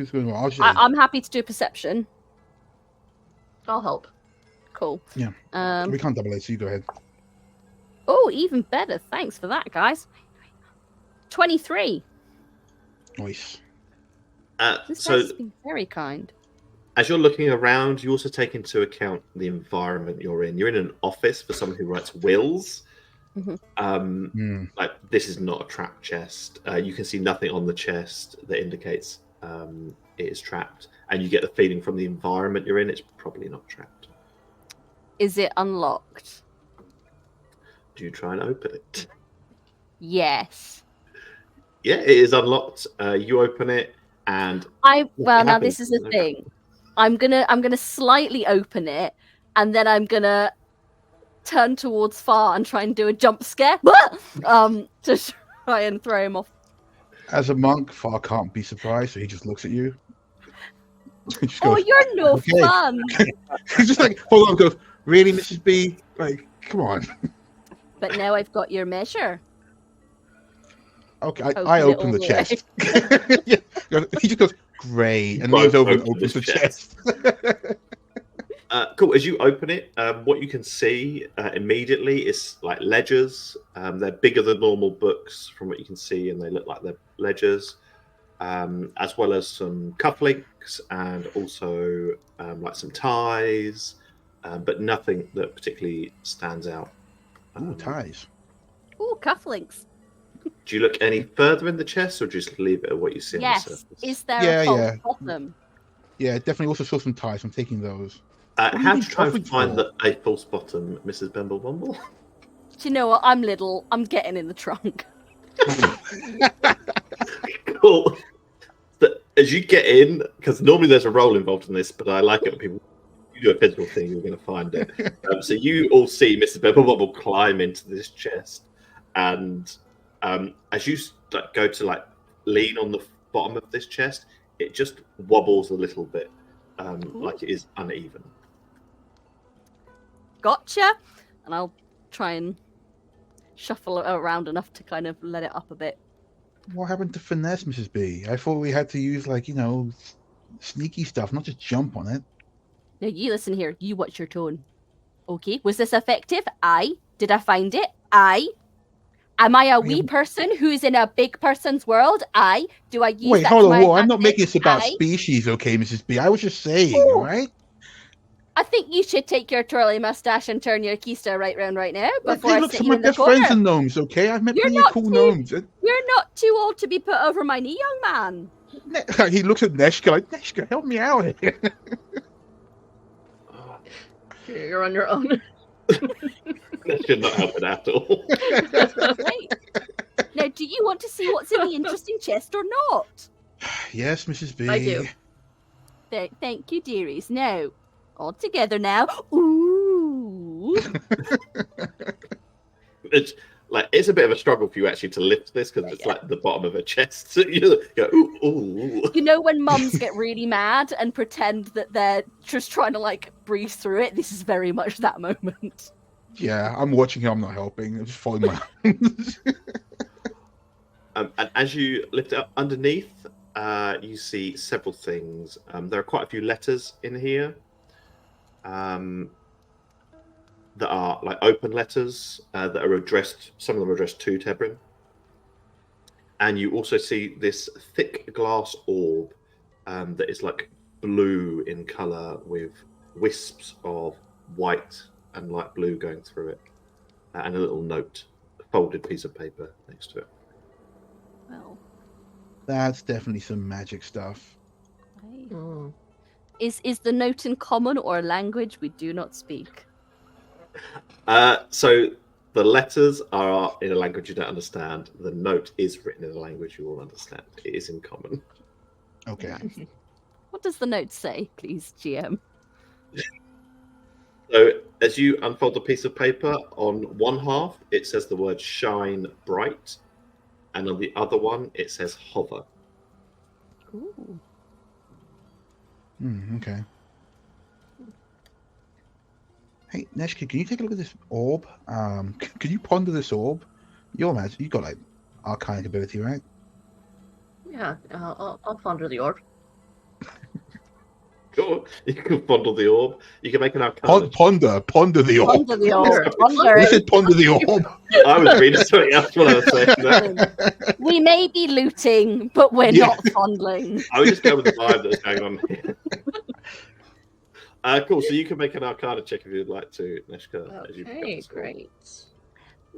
going on? I'm happy to do perception. I'll help. Cool. Yeah. We can't double it, so you go ahead. Oh, even better. Thanks for that, guys. 23. Nice. This has been very kind. As you're looking around, you also take into account the environment you're in. You're in an office for someone who writes wills. Mm-hmm. This is not a trap chest. You can see nothing on the chest that indicates it is trapped, and you get the feeling from the environment you're in, it's probably not trapped. Is it unlocked? Do you try and open it? Yes. Yeah, it is unlocked. You open it, and now this is the thing. I'm gonna slightly open it, and then I'm gonna turn towards Far and try and do a jump scare. To try and throw him off. As a monk, Far can't be surprised, so he just looks at you. You're no fun. He's just like, hold on, goes, really, Mrs. B? Like, come on. But now I've got your measure. Okay, I open the chest. He just goes, great, and leans over and opens the chest. Cool. As you open it, what you can see immediately is ledgers. They're bigger than normal books from what you can see, and they look like they're ledgers, as well as some cufflinks and also some ties, but nothing that particularly stands out. Ties. Ooh, cufflinks. Do you look any further in the chest, or just leave it at what you see on the surface? Is there a false bottom? Yeah, definitely also saw some ties. I'm taking those. How to try and find a false bottom, Mrs. Bumble Bumble? Do you know what? I'm little. I'm getting in the trunk. Cool. As you get in, because normally there's a roll involved in this, but I like it when people do a physical thing, you're going to find it. So you all see Mrs. Bumble Bumble climb into this chest, and as you go to lean on the bottom of this chest, it just wobbles a little bit, like it is uneven. Gotcha. And I'll try and shuffle it around enough to kind of let it up a bit. What happened to finesse, Mrs. B? I thought we had to use sneaky stuff, not just jump on it. Now you listen here. You watch your tone. Okay. Was this effective? Aye. Did I find it? Aye. Am I a wee person who's in a big person's world? Aye. Do I use Wait, that hold to on. my I'm not making this about Aye. species, okay, Mrs. B? I was just saying, all right? I think you should take your twirly mustache and turn your keister right round right now before I look, sit some you of in my the best corner. friends are gnomes, okay? I've met plenty of cool gnomes. You're not too old to be put over my knee, young man. He looks at Neshka like, Neshka, help me out here. You're on your own. That should not help it at all. Right. Now, do you want to see what's in the interesting chest or not? Yes, Mrs. B. I do. Thank you, dearies. Now, all together now. Ooh. It's a bit of a struggle for you actually to lift this because it's like the bottom of a chest. So you go, ooh, ooh. You know when mums get really mad and pretend that they're just trying to breeze through it? This is very much that moment. Yeah, I'm watching him. I'm not helping. I'm just following my hands. And as you lift it up underneath, you see several things. There are quite a few letters in here that are open letters that are addressed. Some of them are addressed to Tebrin. And you also see this thick glass orb that is blue in color with wisps of white and light blue going through it, and a little note, a folded piece of paper next to it. Well, That's definitely some magic stuff. Right. Mm. Is the note in common or a language we do not speak? So the letters are in a language you don't understand. The note is written in a language you all understand. It is in common. Okay. What does the note say, please, GM? So as you unfold the piece of paper, on one half it says the word "shine bright," and on the other one it says "hover." Ooh. Okay. Hey, Neshka, can you take a look at this orb? Can you ponder this orb? You're magic. You got like arcane ability, right? Yeah, I'll ponder the orb. Cool. You can fondle the orb. You can make an arcana. Ponder the orb. Ponder the orb. Sure. Ponder You it. said ponder the orb. I was reading something else when I was saying that. We may be looting, but we're Yeah. not fondling. I would just go with the vibe that was going on here. Cool. So you can make an arcana check if you'd like to, Neshka. As you pick up Okay, this orb. great.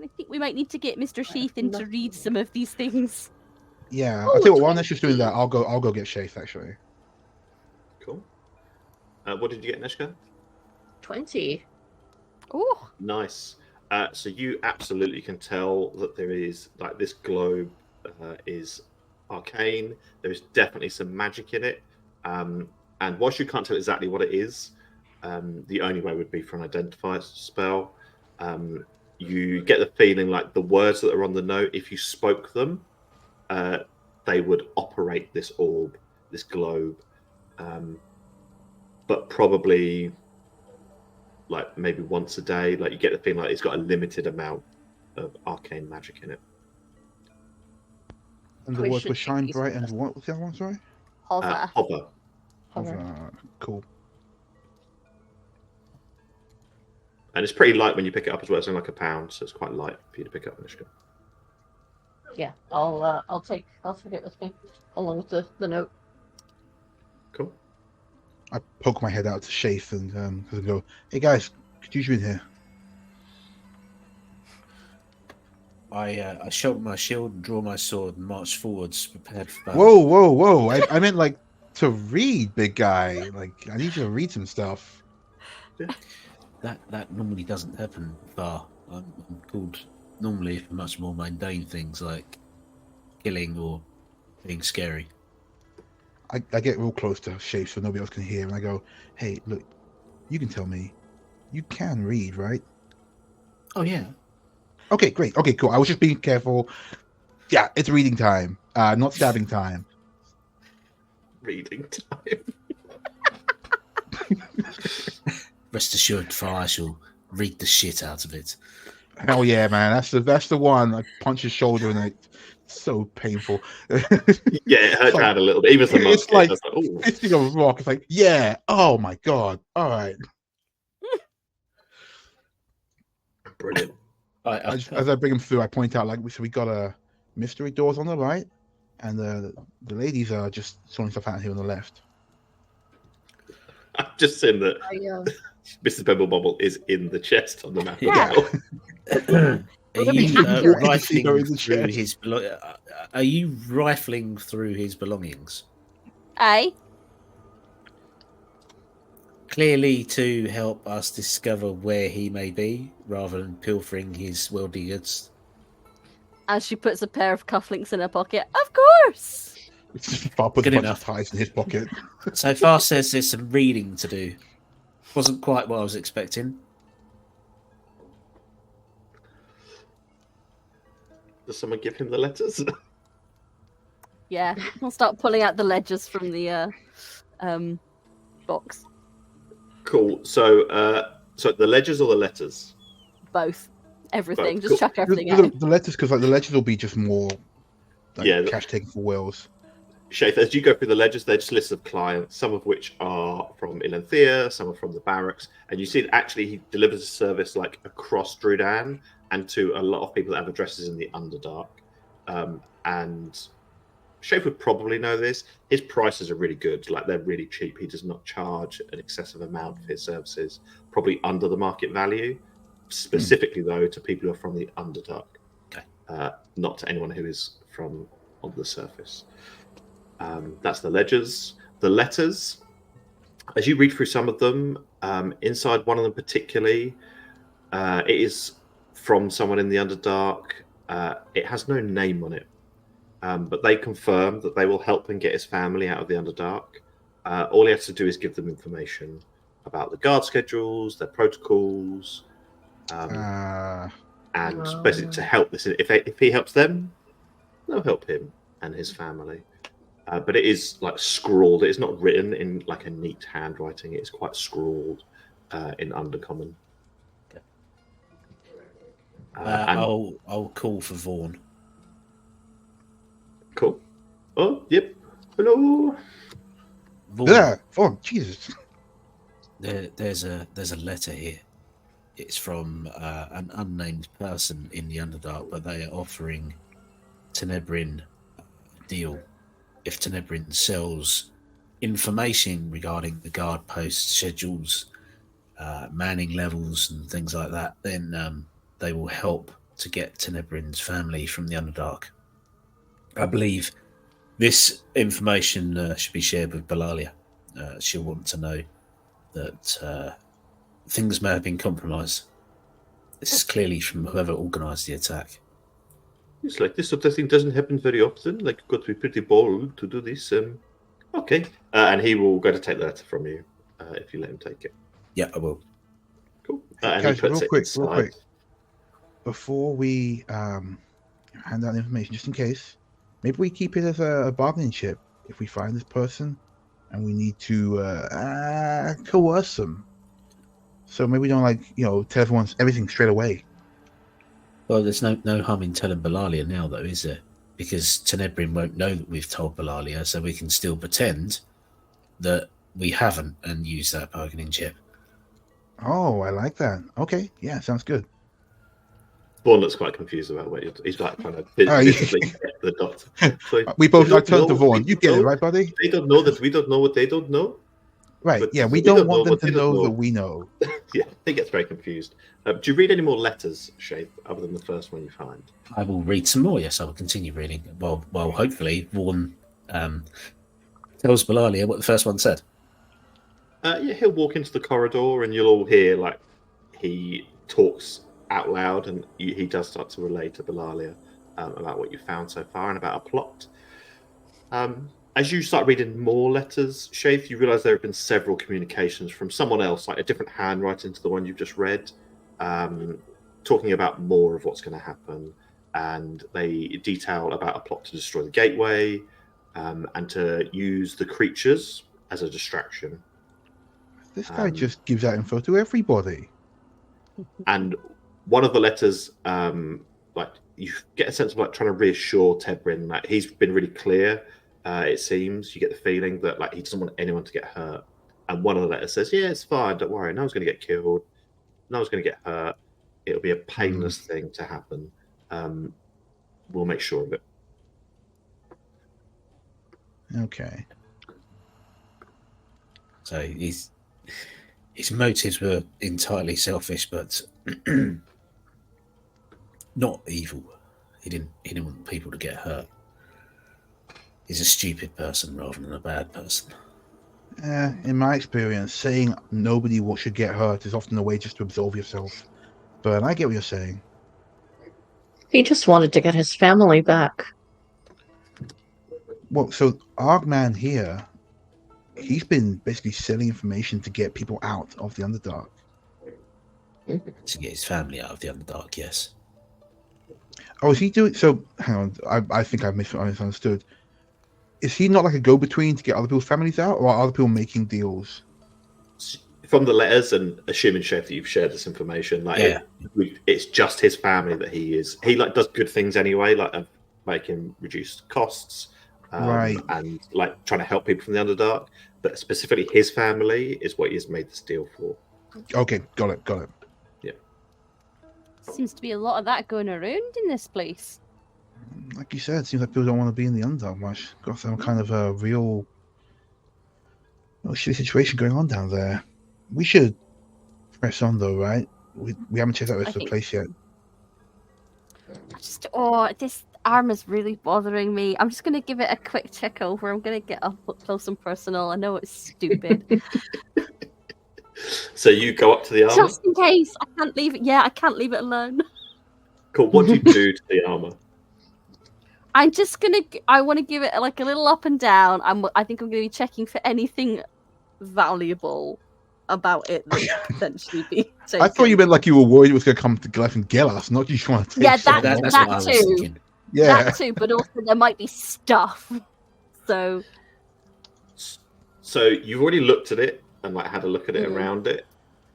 I think we might need to get Mr. Sheath in to read some of these things. Yeah. Oh, I'll tell you what, while 20. Neshka's doing that, I'll go get Shafe actually. Cool. What did you get, Neshka? 20. Oh, Nice. So you absolutely can tell that there is like this globe is arcane. There is definitely some magic in it. And whilst you can't tell exactly what it is, the only way would be for an identifier spell. You get the feeling like the words that are on the note, if you spoke them, they would operate this orb, this globe. But probably like maybe once a day. Like you get the feeling like it's got a limited amount of arcane magic in it. And the We words should were take shine these bright with and us. what was the other one? Sorry. hover. Hover. Hover. Cool. And it's pretty light when you pick it up as well. It's only like £1, so it's quite light for you to pick up, Nishka. Yeah, I'll take it with me along with the note. Cool. I poke my head out to Shafe and go, "Hey guys, could you in here?" I shoulder my shield and draw my sword and march forwards, prepared for Whoa, battle. whoa, whoa! I meant like to read, big guy. Like I need you to read some stuff. That normally doesn't happen far. I'm called normally for much more mundane things like killing or being scary. I get real close to Shafe so nobody else can hear, and I go, "Hey, look, you can tell me, you can read, right?" Oh yeah. Okay, great. Okay, cool. I was just being careful. Yeah, it's reading time, not stabbing time. Reading time. Rest assured, I shall read the shit out of it. Hell yeah, man! That's the one. I punch his shoulder and it's so painful. Yeah, it hurt like, down a little bit. Even the monk, it's like ooh. fisting a rock. It's like, yeah. Oh my god. All right. Brilliant. As I bring him through, I point out like, so we got a mystery doors on the right, and the ladies are just sorting stuff out here on the left. I've just seen that Mr. Bebblebobble is in the chest on the map. Yeah. Are you accurate. rifling through his Are you rifling through his belongings? Aye. Clearly to help us discover where he may be, rather than pilfering his worldly goods. As she puts a pair of cufflinks in her pocket. Of course. I'll put a Good bunch enough. of ties in his pocket. So far says there's some reading to do. Wasn't quite what I was expecting. Does someone give him the letters? Yeah. I'll start pulling out the ledgers from the box. Cool. So the ledgers or the letters? Both. Everything. Both. Just Cool. chuck everything out. The letters, because like the letters will be just more like Yeah. cash taken for Wells. Shaith, as you go through the ledgers, they're just lists of clients, some of which are from Ilanthea, some are from the barracks, and you see that actually he delivers a service like across Drudan and to a lot of people that have addresses in the Underdark. And Shaith would probably know this. His prices are really good, like they're really cheap. He does not charge an excessive amount for his services, probably under the market value, specifically though to people who are from the Underdark. Okay. Not to anyone who is from on the surface. That's the ledgers. The letters, as you read through some of them, inside one of them particularly, it is from someone in the Underdark. It has no name on it, but they confirm that they will help him get his family out of the Underdark. All he has to do is give them information about the guard schedules, their protocols, and basically to help this. If he helps them, they'll help him and his family. But it is like scrawled. It is not written in like a neat handwriting. It is quite scrawled in Undercommon. I'll call for Vaughn. Cool. Oh, yep. Hello. Vaughn, Yeah. Oh, Jesus. there's a letter here. It's from an unnamed person in the Underdark, but they are offering Tenebrin a deal. If Tenebrin sells information regarding the guard post schedules, manning levels, and things like that, then they will help to get Tenebrin's family from the Underdark. I believe this information should be shared with Balalia. She'll want to know that things may have been compromised. This is clearly from whoever organised the attack. It's like this sort of thing doesn't happen very often. Like, you've got to be pretty bold to do this. Okay. And he will go to take the letter from you if you let him take it. Yeah, I will. Cool. Guys, real quick. Before we hand out the information, just in case, maybe we keep it as a bargaining chip. If we find this person and we need to coerce them, so maybe we don't tell everyone everything straight away. Well, there's no harm in telling Balalia now, though, is there? Because Tenebrin won't know that we've told Balalia, so we can still pretend that we haven't and use that bargaining chip. Oh, I like that. Okay, yeah, sounds good. Vaughn looks quite confused about what he's like trying to physically get the doctor. So we both turned to Vaughn. You get it, right, buddy? They don't know that we don't know what they don't know. Right, yeah, we don't want them to know that we know. Yeah, he gets very confused. Do you read any more letters, Shape, other than the first one you find? I will read some more, yes, I will continue reading. Well, hopefully Vaughn tells Balalia what the first one said. Yeah, he'll walk into the corridor and you'll all hear, like, he talks out loud and he does start to relay to Balalia about what you found so far and about a plot. As you start reading more letters, Shaith, you realise there have been several communications from someone else, like a different handwriting to the one you've just read, talking about more of what's going to happen. And they detail about a plot to destroy the gateway and to use the creatures as a distraction. This guy just gives that info to everybody. And one of the letters, like, you get a sense of like trying to reassure Tebrin. Like, he's been really clear. It seems you get the feeling that like he doesn't want anyone to get hurt. And one of the letters says, "Yeah, it's fine. Don't worry. No one's going to get killed. No one's going to get hurt. It'll be a painless thing to happen. We'll make sure of it." Okay. So his motives were entirely selfish, but not evil. He didn't want people to get hurt. He's a stupid person rather than a bad person. In my experience, saying nobody should get hurt is often a way just to absolve yourself. But I get what you're saying. He just wanted to get his family back. Well, so Argman here, he's been basically selling information to get people out of the Underdark. To get his family out of the Underdark, yes. Oh, is he doing... So, hang on. I think I misunderstood. Is he not like a go-between to get other people's families out, or are other people making deals? From the letters, and assuming, Chef, that you've shared this information, like it's just his family that he like does good things anyway, like making reduced costs, right, and like trying to help people from the Underdark. But specifically, his family is what he has made this deal for. Okay, got it. Yeah. Seems to be a lot of that going around in this place. Like you said, it seems like people don't want to be in the Underdark much. Got some kind of a real shitty situation going on down there. We should press on, though, right? We haven't checked out the rest of the place yet. armor's really bothering me. I'm just going to give it a quick check over. I'm going to get up close and personal. I know it's stupid. So you go up to the armor? Just in case. I can't leave it. Yeah, I can't leave it alone. Cool. What do you do to the armor? I'm just going to... I want to give it like a little up and down. I think I'm going to be checking for anything valuable about it that could potentially be taken. I thought you meant like you were worried it was going to come to life and get us, not you trying to take Yeah, something that's else. what I was too. thinking. Yeah. That too, but also there might be stuff. So you've already looked at it and like had a look at it around it.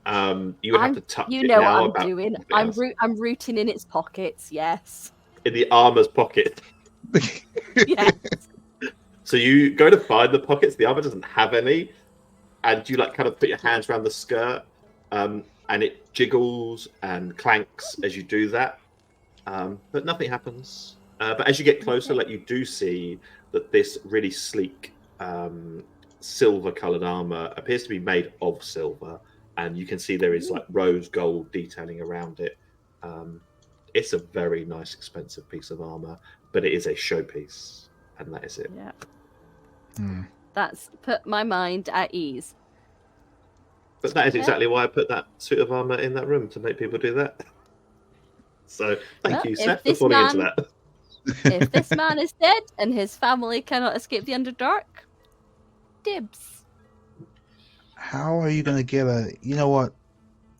You would have to touch you it know now. what I'm doing. I'm rooting in its pockets. Yes. In the armor's pocket. Yes. So you go to find the pockets. The armor doesn't have any, and you like kind of put your hands around the skirt, and it jiggles and clanks as you do that, but nothing happens. But as you get closer, like you do see that this really sleek silver-colored armor appears to be made of silver, and you can see there is like rose gold detailing around it. It's a very nice, expensive piece of armor, but it is a showpiece, and that is it. Yeah. Hmm. That's put my mind at ease. But that is exactly why I put that suit of armor in that room, to make people do that. So thank you, Seth, for falling into that. If this man is dead and his family cannot escape the Underdark, dibs. How are you going to get a... You know what?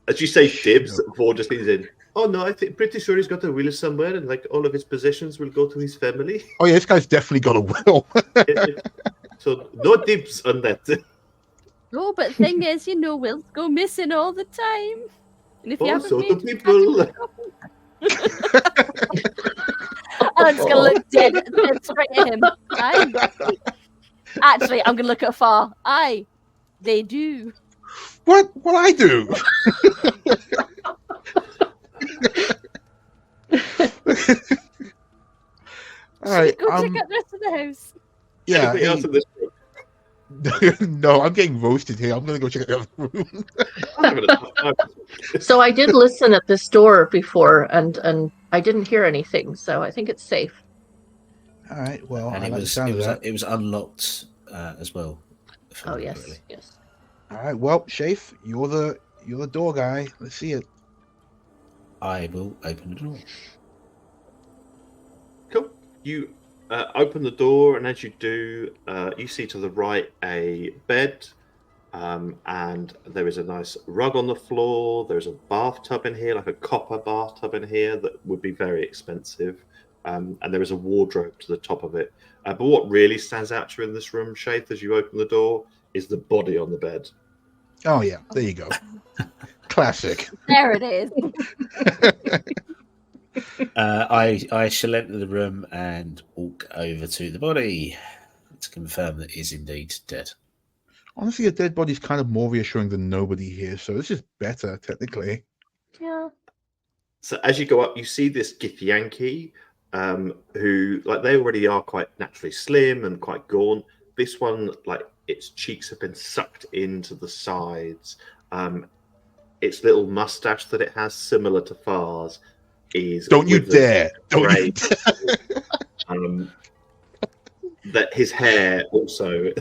As you say dibs, Vaughn just leans in. Oh no, I think pretty sure he's got a will somewhere, and like all of his possessions will go to his family. Oh yeah, this guy's definitely got a will. So no dibs on that. Oh, but the thing is, wills go missing all the time. And if you haven't So made do people. and I'm just gonna look dead straight at him. Actually, I'm gonna look at far. Aye, they do. What I do? All right. Go check out the rest of the house. Yeah. Anything else in this room? No, I'm getting roasted here. I'm gonna go check out the other room. So I did listen at this door before, and I didn't hear anything. So I think it's safe. All right. Well, And it was unlocked as well. Oh yes, yes. All right. Well, Shafe, you're the door guy. Let's see it. I will open the door. Cool. You open the door, and as you do, you see to the right a bed, and there is a nice rug on the floor. There's a bathtub in here, like a copper bathtub in here that would be very expensive, and there is a wardrobe to the top of it. But what really stands out to you in this room, Shaith, as you open the door, is the body on the bed. Oh yeah, there you go. Classic. There it is. I shall enter the room and walk over to the body to confirm that it is indeed dead. Honestly, a dead body's kind of more reassuring than nobody here, so this is better, technically. Yeah. So as you go up, you see this Githyanki, who, like, they already are quite naturally slim and quite gaunt. This one, like, its cheeks have been sucked into the sides. Its little mustache that it has, similar to Far's, is... Don't you dare! Don't you dare! That his hair also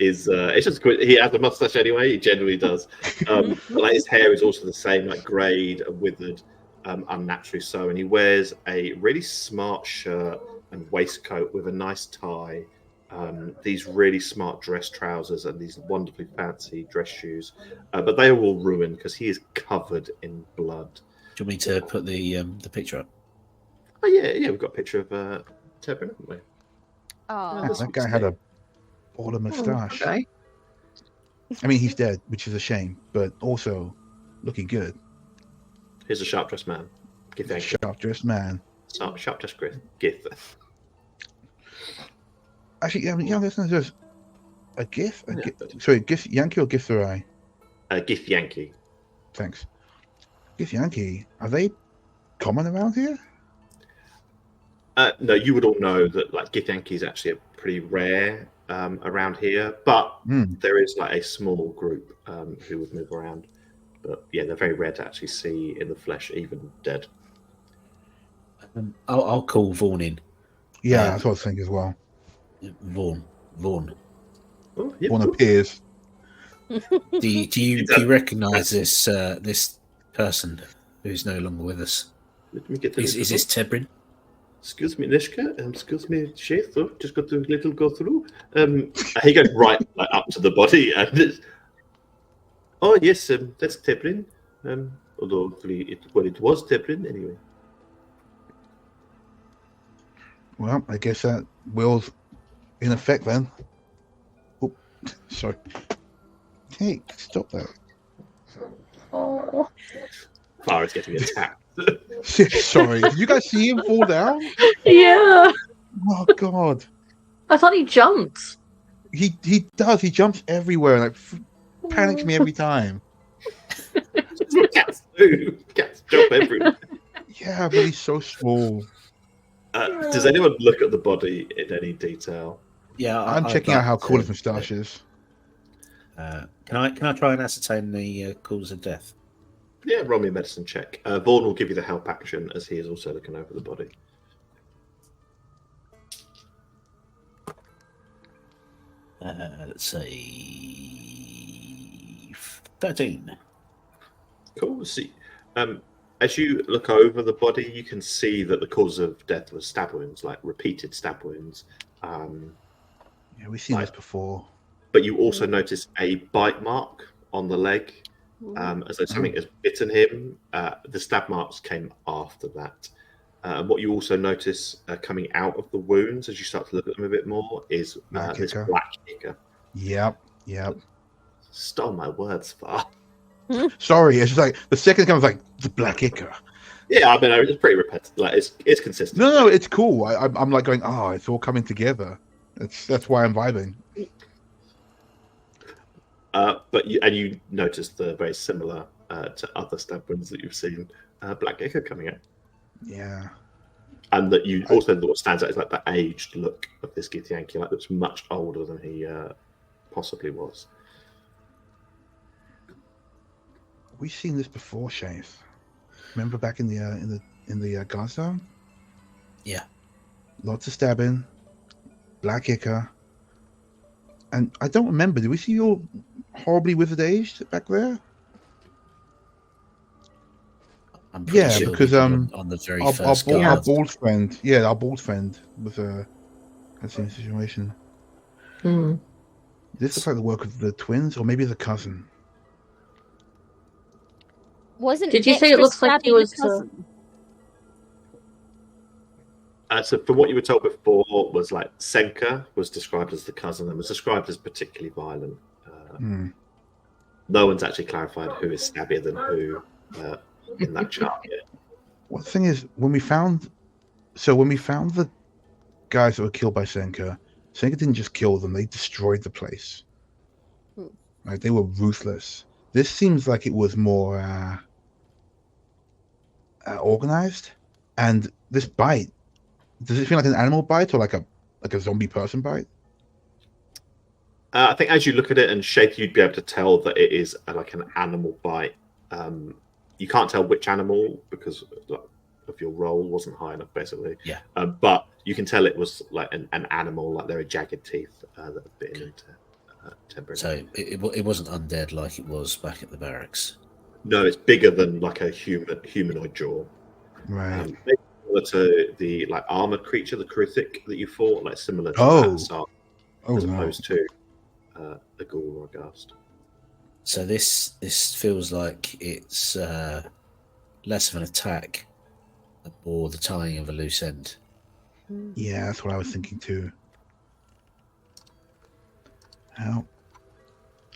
is... it's just good. He has a mustache anyway, he generally does. But, like, his hair is also the same, like, greyed and withered, unnaturally so. And he wears a really smart shirt and waistcoat with a nice tie. These really smart dress trousers and these wonderfully fancy dress shoes, but they are all ruined because he is covered in blood. Do you want me to put the picture up? Oh yeah, we've got a picture of Tebrin, haven't we? Oh, that guy had a baller moustache. Okay. I mean, he's dead, which is a shame, but also looking good. Here's a sharp dressed man. Sharp dressed man. Sharp dressed Gith. Actually, yeah, listeners, there's a GIF? Sorry, GIF Yankee or Githzerai? Githyanki. Thanks. Githyanki, are they common around here? No, you would all know that like Githyanki is actually a pretty rare around here, but there is like a small group who would move around. But yeah, they're very rare to actually see in the flesh, even dead. I'll call Vaughan in. Yeah, that's what I was thinking as well. Vaughan. Oh, yep. Vaughan appears. Do you recognise this person who's no longer with us? Let me get Is this Tebrin? Excuse me, Nishka. Excuse me, Sheath. Oh, just got to little go through. He goes right up to the body, and oh yes, that's Tebrin. Although it was Tebrin anyway. Well, I guess that will's in effect then. Oh, sorry. Hey, stop that. Oh. Farah's getting attacked. Sorry, did you guys see him fall down? Yeah. Oh God. I thought he jumped. He does. He jumps everywhere. Like panics me every time. Cats do. Cats jump everywhere. Yeah, but he's so small. Does anyone look at the body in any detail? Yeah, I'm checking out how cool his moustache is. Can I try and ascertain the cause of death? Yeah, roll me a medicine check. Vaughan will give you the help action as he is also looking over the body. Let's say 13. Cool. See, as you look over the body, you can see that the cause of death was stab wounds, like repeated stab wounds. Yeah, we've seen this before. But you also notice a bite mark on the leg, as though something has bitten him. The stab marks came after that. What you also notice coming out of the wounds as you start to look at them a bit more is this black ichor. Yep. Stole my words, Far. Sorry, it's just like the second comes like the black ichor. Yeah, I mean it's pretty repetitive. Like it's consistent. No, it's cool. I'm like going, oh, it's all coming together. That's why I'm vibing. But you notice the very similar to other stab wounds that you've seen, black ichor coming out. Yeah. And that you also what stands out is like the aged look of this Githyanki, like that's much older than he possibly was. We've seen this before, Shaith. Remember back in the guard zone? Yeah. Lots of stabbing, black ichor, and I don't remember. Did we see you all horribly withered aged back there? I'm pretty sure because on the very first guard. Our bald friend, our bald friend was that same situation. This looks like the work of the twins, or maybe the cousin. Did you say it looks like he was? So from what you were told before, was like Senka was described as the cousin and was described as particularly violent. No one's actually clarified who is stabbier than who in that chart yet. Well, the thing is, when we found the guys that were killed by Senka didn't just kill them; they destroyed the place. Right? They were ruthless. This seems like it was more organized, and this bite. Does it feel like an animal bite or like a zombie person bite? I think as you look at it and Shaith, you'd be able to tell that it is like an animal bite. You can't tell which animal because of your roll wasn't high enough, basically. Yeah. But you can tell it was like an animal, like there are jagged teeth that have bitten into Tebrin. So it wasn't undead like it was back at the barracks. No, it's bigger than like a humanoid jaw. Right. Similar to the like armored creature, the Kruthic that you fought, like similar to that, as opposed to the ghoul or a ghast. So this feels like it's less of an attack, or the tying of a loose end. Yeah, that's what I was thinking too. Well,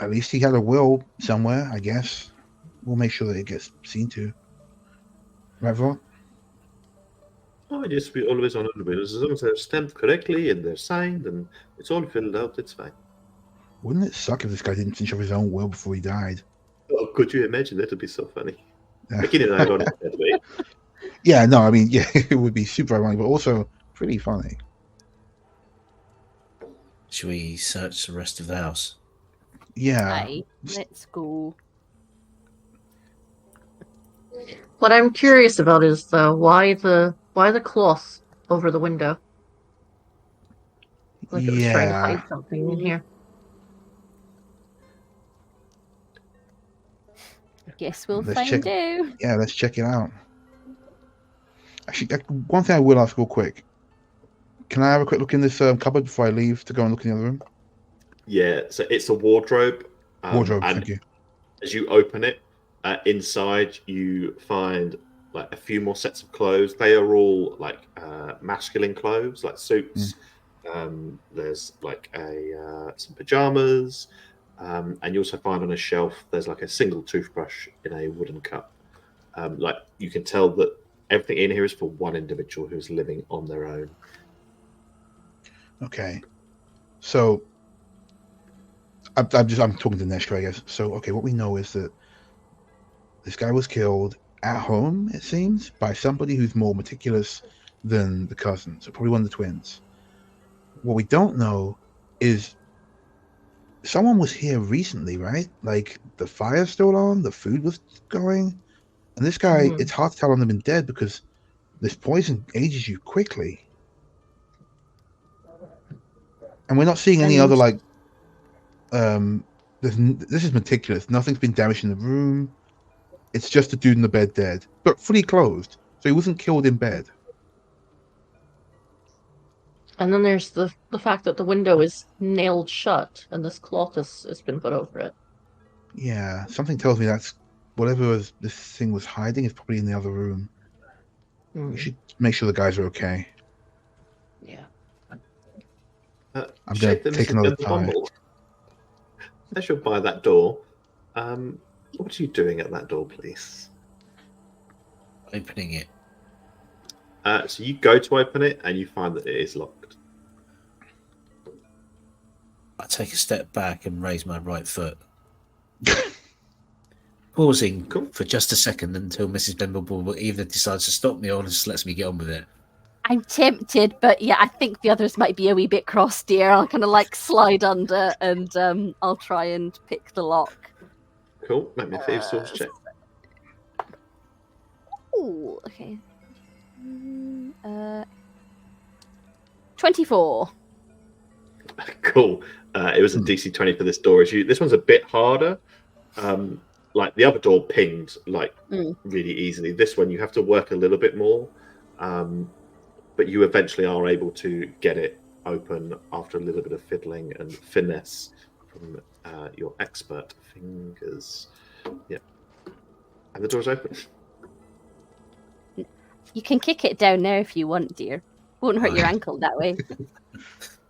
at least he had a will somewhere, I guess. We'll make sure that it gets seen to. Right, Vaughn? Oh, yes, we always honor the wills. As long as they're stamped correctly and they're signed and it's all filled out, it's fine. Wouldn't it suck if this guy didn't finish off his own will before he died? Oh, could you imagine? That'd be so funny. Making it ironic that way. Yeah, no, I mean, yeah, it would be super ironic, but also pretty funny. Should we search the rest of the house? Yeah. Right, let's go. What I'm curious about is why the Why the cloth over the window? Like it was trying to hide something in here. Guess we'll Let's find out. Yeah, let's check it out. Actually, one thing I will ask real quick. Can I have a quick look in this cupboard before I leave to go and look in the other room? Yeah, so it's a wardrobe. Wardrobe, thank you. As you open it, inside you find like a few more sets of clothes. They are all like masculine clothes, like suits. There's like some pajamas, and you also find on a shelf there's like a single toothbrush in a wooden cup. Like you can tell that everything in here is for one individual who's living on their own. Okay, so I'm talking to Neshka, I guess. So okay, what we know is that this guy was killed at home, it seems, by somebody who's more meticulous than the cousin, so probably one of the twins. What we don't know is someone was here recently, right? Like the fire's still on, the food was going, and this guy, it's hard to tell on them been dead because this poison ages you quickly. And we're not seeing any other like this is meticulous. Nothing's been damaged in the room. It's just a dude in the bed dead, but fully clothed, so he wasn't killed in bed. And then there's the fact that the window is nailed shut and this cloth has been put over it. Yeah, something tells me that's whatever this thing was hiding is probably in the other room. We should make sure the guys are okay. Yeah. I'm going to take another tie. As you're by that door, what are you doing at that door, please? Opening it. So you go to open it and you find that it is locked. I take a step back and raise my right foot. Pausing for just a second until Mrs. Bimbleball either decides to stop me or just lets me get on with it. I'm tempted, but yeah, I think the others might be a wee bit cross, dear. I'll kind of like slide under and I'll try and pick the lock. Cool. Make me a thieves' tools check. Oh, okay. 24. Cool. It was a DC 20 for this door. This one's a bit harder. Like the other door pinged like really easily. This one you have to work a little bit more, but you eventually are able to get it open after a little bit of fiddling and finesse from your expert fingers. Yeah, and the door's open. You can kick it down there if you want, dear. Won't hurt your ankle that way.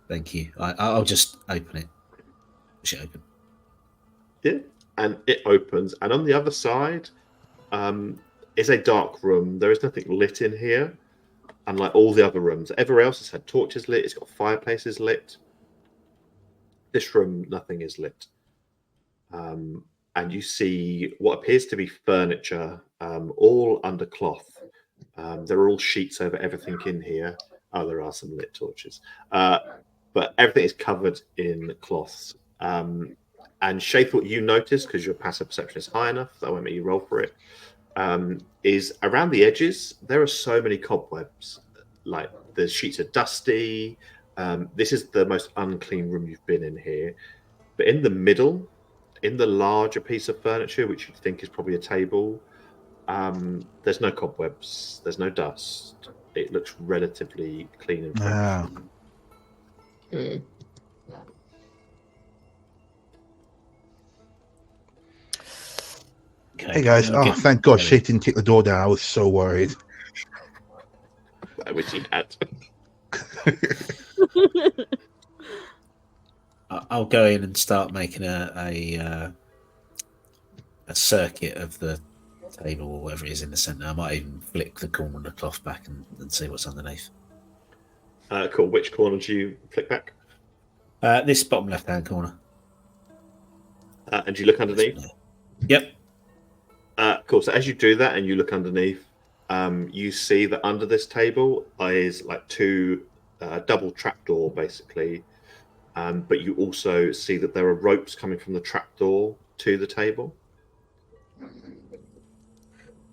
Thank you. I'll just open it. Push it open. Yeah, and it opens, and on the other side is a dark room. There is nothing lit in here, unlike all the other rooms. Everywhere else has had torches lit. It's got fireplaces lit. This room, nothing is lit. And you see what appears to be furniture, all under cloth. There are all sheets over everything in here. Oh, there are some lit torches. But everything is covered in cloths. And Shaith, what you notice, because your passive perception is high enough, that won't make you roll for it, is around the edges, there are so many cobwebs. Like, the sheets are dusty. This is the most unclean room you've been in here. But in the middle, in the larger piece of furniture, which you think is probably a table, there's no cobwebs, there's no dust. It looks relatively clean and fresh. Wow. Okay, Hey guys, thank God Shaith didn't kick the door down. I was so worried. I wish he had. I'll go in and start making a circuit of the table or whatever it is in the centre. I might even flick the corner of the cloth back and see what's underneath. Cool. Which corner do you flick back? This bottom left-hand corner. And do you look underneath? Yep. Cool. So as you do that and you look underneath, you see that under this table is like two double trapdoor, basically. But you also see that there are ropes coming from the trapdoor to the table.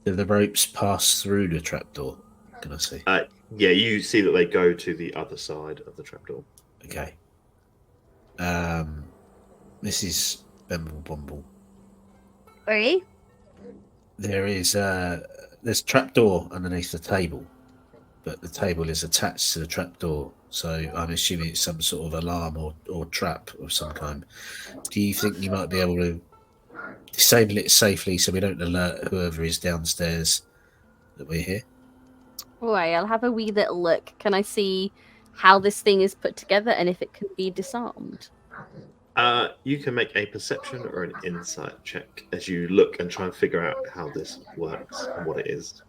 Do the ropes pass through the trapdoor? can I see? Yeah, you see that they go to the other side of the trapdoor. Okay. This is Bumble Bumble. Sorry? There's trapdoor underneath the table, but the table is attached to the trapdoor, so I'm assuming it's some sort of alarm or trap of some kind. Do you think you might be able to disable it safely so we don't alert whoever is downstairs that we're here? Right, I'll have a wee little look. Can I see how this thing is put together and if it can be disarmed? You can make a perception or an insight check as you look and try and figure out how this works and what it is.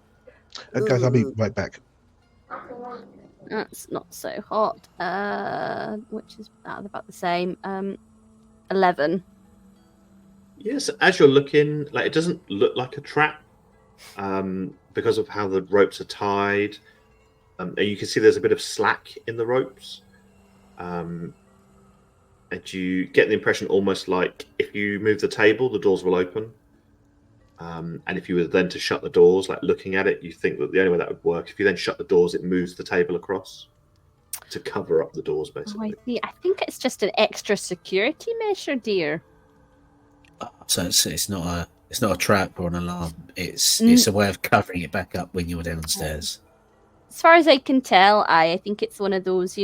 Guys, I'll be right back. That's not so hot. Which is about the same. 11. Yes, as you're looking, like it doesn't look like a trap because of how the ropes are tied. And you can see there's a bit of slack in the ropes. And you get the impression almost like if you move the table, the doors will open. And if you were then to shut the doors, like looking at it, you think that the only way that would work, if you then shut the doors, it moves the table across to cover up the doors, basically. Oh, I see. I think it's just an extra security measure, dear. So it's not a trap or an alarm. It's a way of covering it back up when you're downstairs. As far as I can tell, I think it's one of those,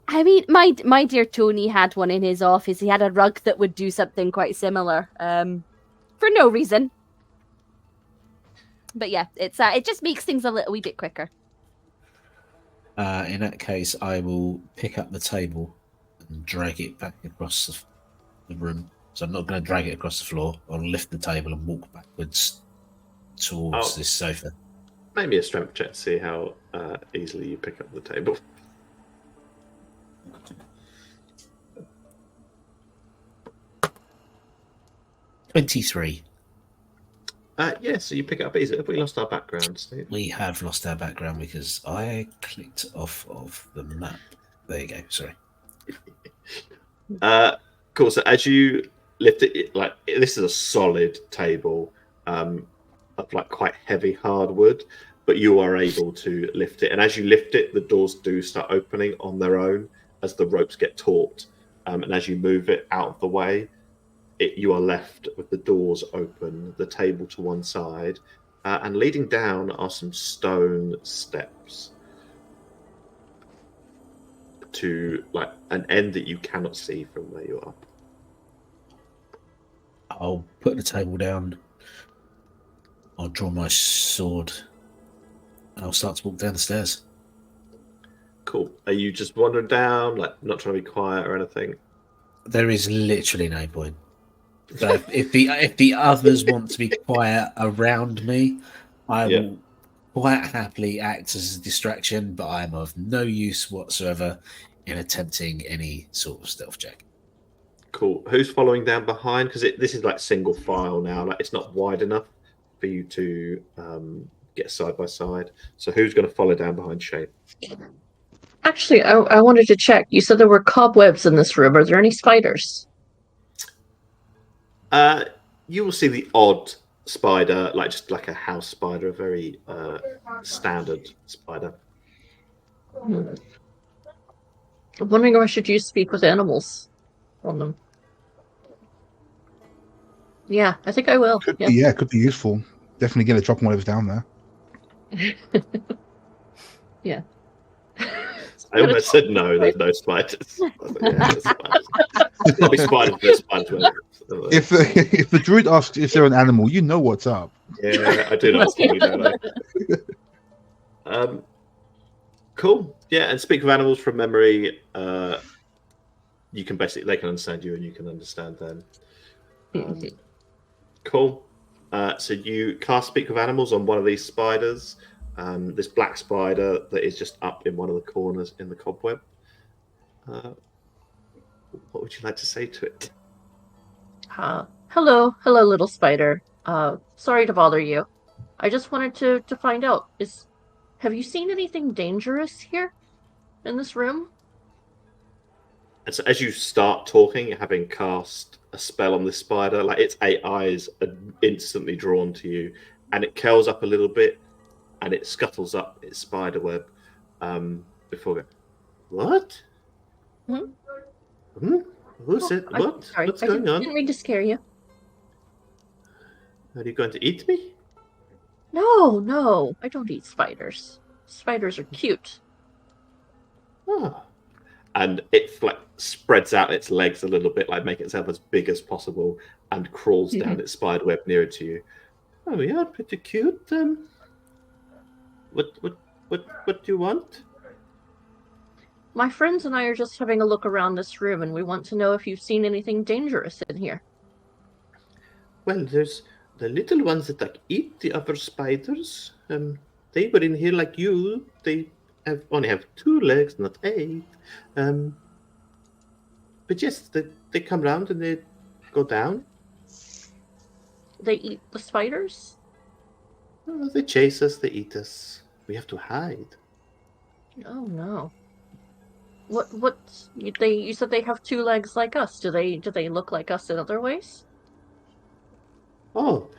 I mean, my dear Tony had one in his office. He had a rug that would do something quite similar, for no reason. But yeah, it just makes things a little wee bit quicker. In that case, I will pick up the table and drag it back across the room. So I'm not going to drag it across the floor. I'll lift the table and walk backwards towards this sofa. Maybe a strength check to see how easily you pick up the table. $23. Yeah, so you pick it up easily. Have we lost our background, Steve? We have lost our background because I clicked off of the map. There you go. Sorry. Cool. So as you lift it, like this is a solid table of like quite heavy hardwood, but you are able to lift it. And as you lift it, the doors do start opening on their own as the ropes get taut. And as you move it out of the way, you are left with the doors open, the table to one side, and leading down are some stone steps to like an end that you cannot see from where you are. I'll put the table down. I'll draw my sword, and I'll start to walk down the stairs. Cool. Are you just wandering down, like not trying to be quiet or anything? There is literally no point. So if the others want to be quiet around me, I will quite happily act as a distraction, but I am of no use whatsoever in attempting any sort of stealth check. Cool. Who's following down behind? Because this is like single file now. Like it's not wide enough for you to get side by side. So who's going to follow down behind Shape? Actually, I wanted to check. You said there were cobwebs in this room. Are there any spiders? You will see the odd spider, like just like a house spider, a very standard spider. I'm wondering if I should use speak with animals on them. Yeah, I think I will. Could be useful. Definitely get a drop on whatever's down there. Yeah. I almost said no, there's no spiders. There's probably spiders, there's spiders. If the druid asks if they're an animal, you know what's up. Yeah, I do know what's up, don't I? Cool. Yeah, and speak of animals from memory, you can basically, they can understand you and you can understand them. Cool. So you cast speak of animals on one of these spiders. This black spider that is just up in one of the corners in the cobweb. What would you like to say to it? Hello, little spider. Sorry to bother you. I just wanted to find out, have you seen anything dangerous here in this room? And so as you start talking, having cast a spell on this spider, like its 8 eyes are instantly drawn to you, and it curls up a little bit, and it scuttles up its spider web before it. What? Who's it? What? Sorry, What's going on? I didn't mean to scare you. Are you going to eat me? No, I don't eat spiders. Spiders are cute. Oh. And it spreads out its legs a little bit, like making itself as big as possible, and crawls down its spider web nearer to you. Oh, yeah, pretty cute. What do you want? My friends and I are just having a look around this room, and we want to know if you've seen anything dangerous in here. Well, there's the little ones that eat the other spiders. They were in here like you. They only have 2 legs, not 8. But yes, they come round and they go down. They eat the spiders? Oh, they chase us, they eat us. We have to hide. Oh no. What you said they have 2 legs like us. Do they look like us in other ways? Oh.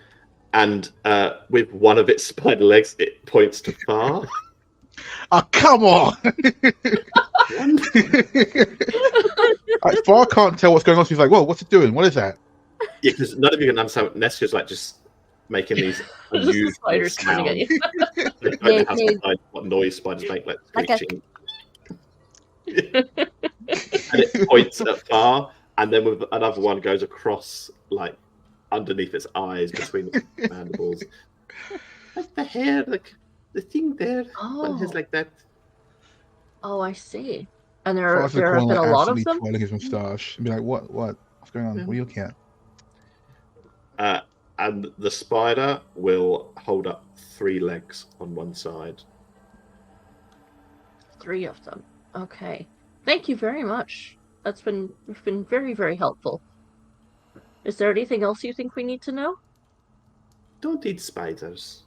And with one of its spider legs, it points to Far. Oh, come on! Far can't tell what's going on. So he's like, "Whoa, what's it doing? What is that?" Yeah, because none of you can understand. Neska's like just making these unusual spiders sounds. at you. What noise spiders make, like screeching. Like And it points at Far, and then with another one goes across, like underneath its eyes, between its mandibles. Like the hair, like the thing there. One has like that. Oh, I see. And there Far's have been a lot of them? twirling his moustache and be like, "What's going on? What are you looking at?" And the spider will hold up 3 legs on one side. 3 of them. Okay. Thank you very much. It's been very, very helpful. Is there anything else you think we need to know? Don't eat spiders.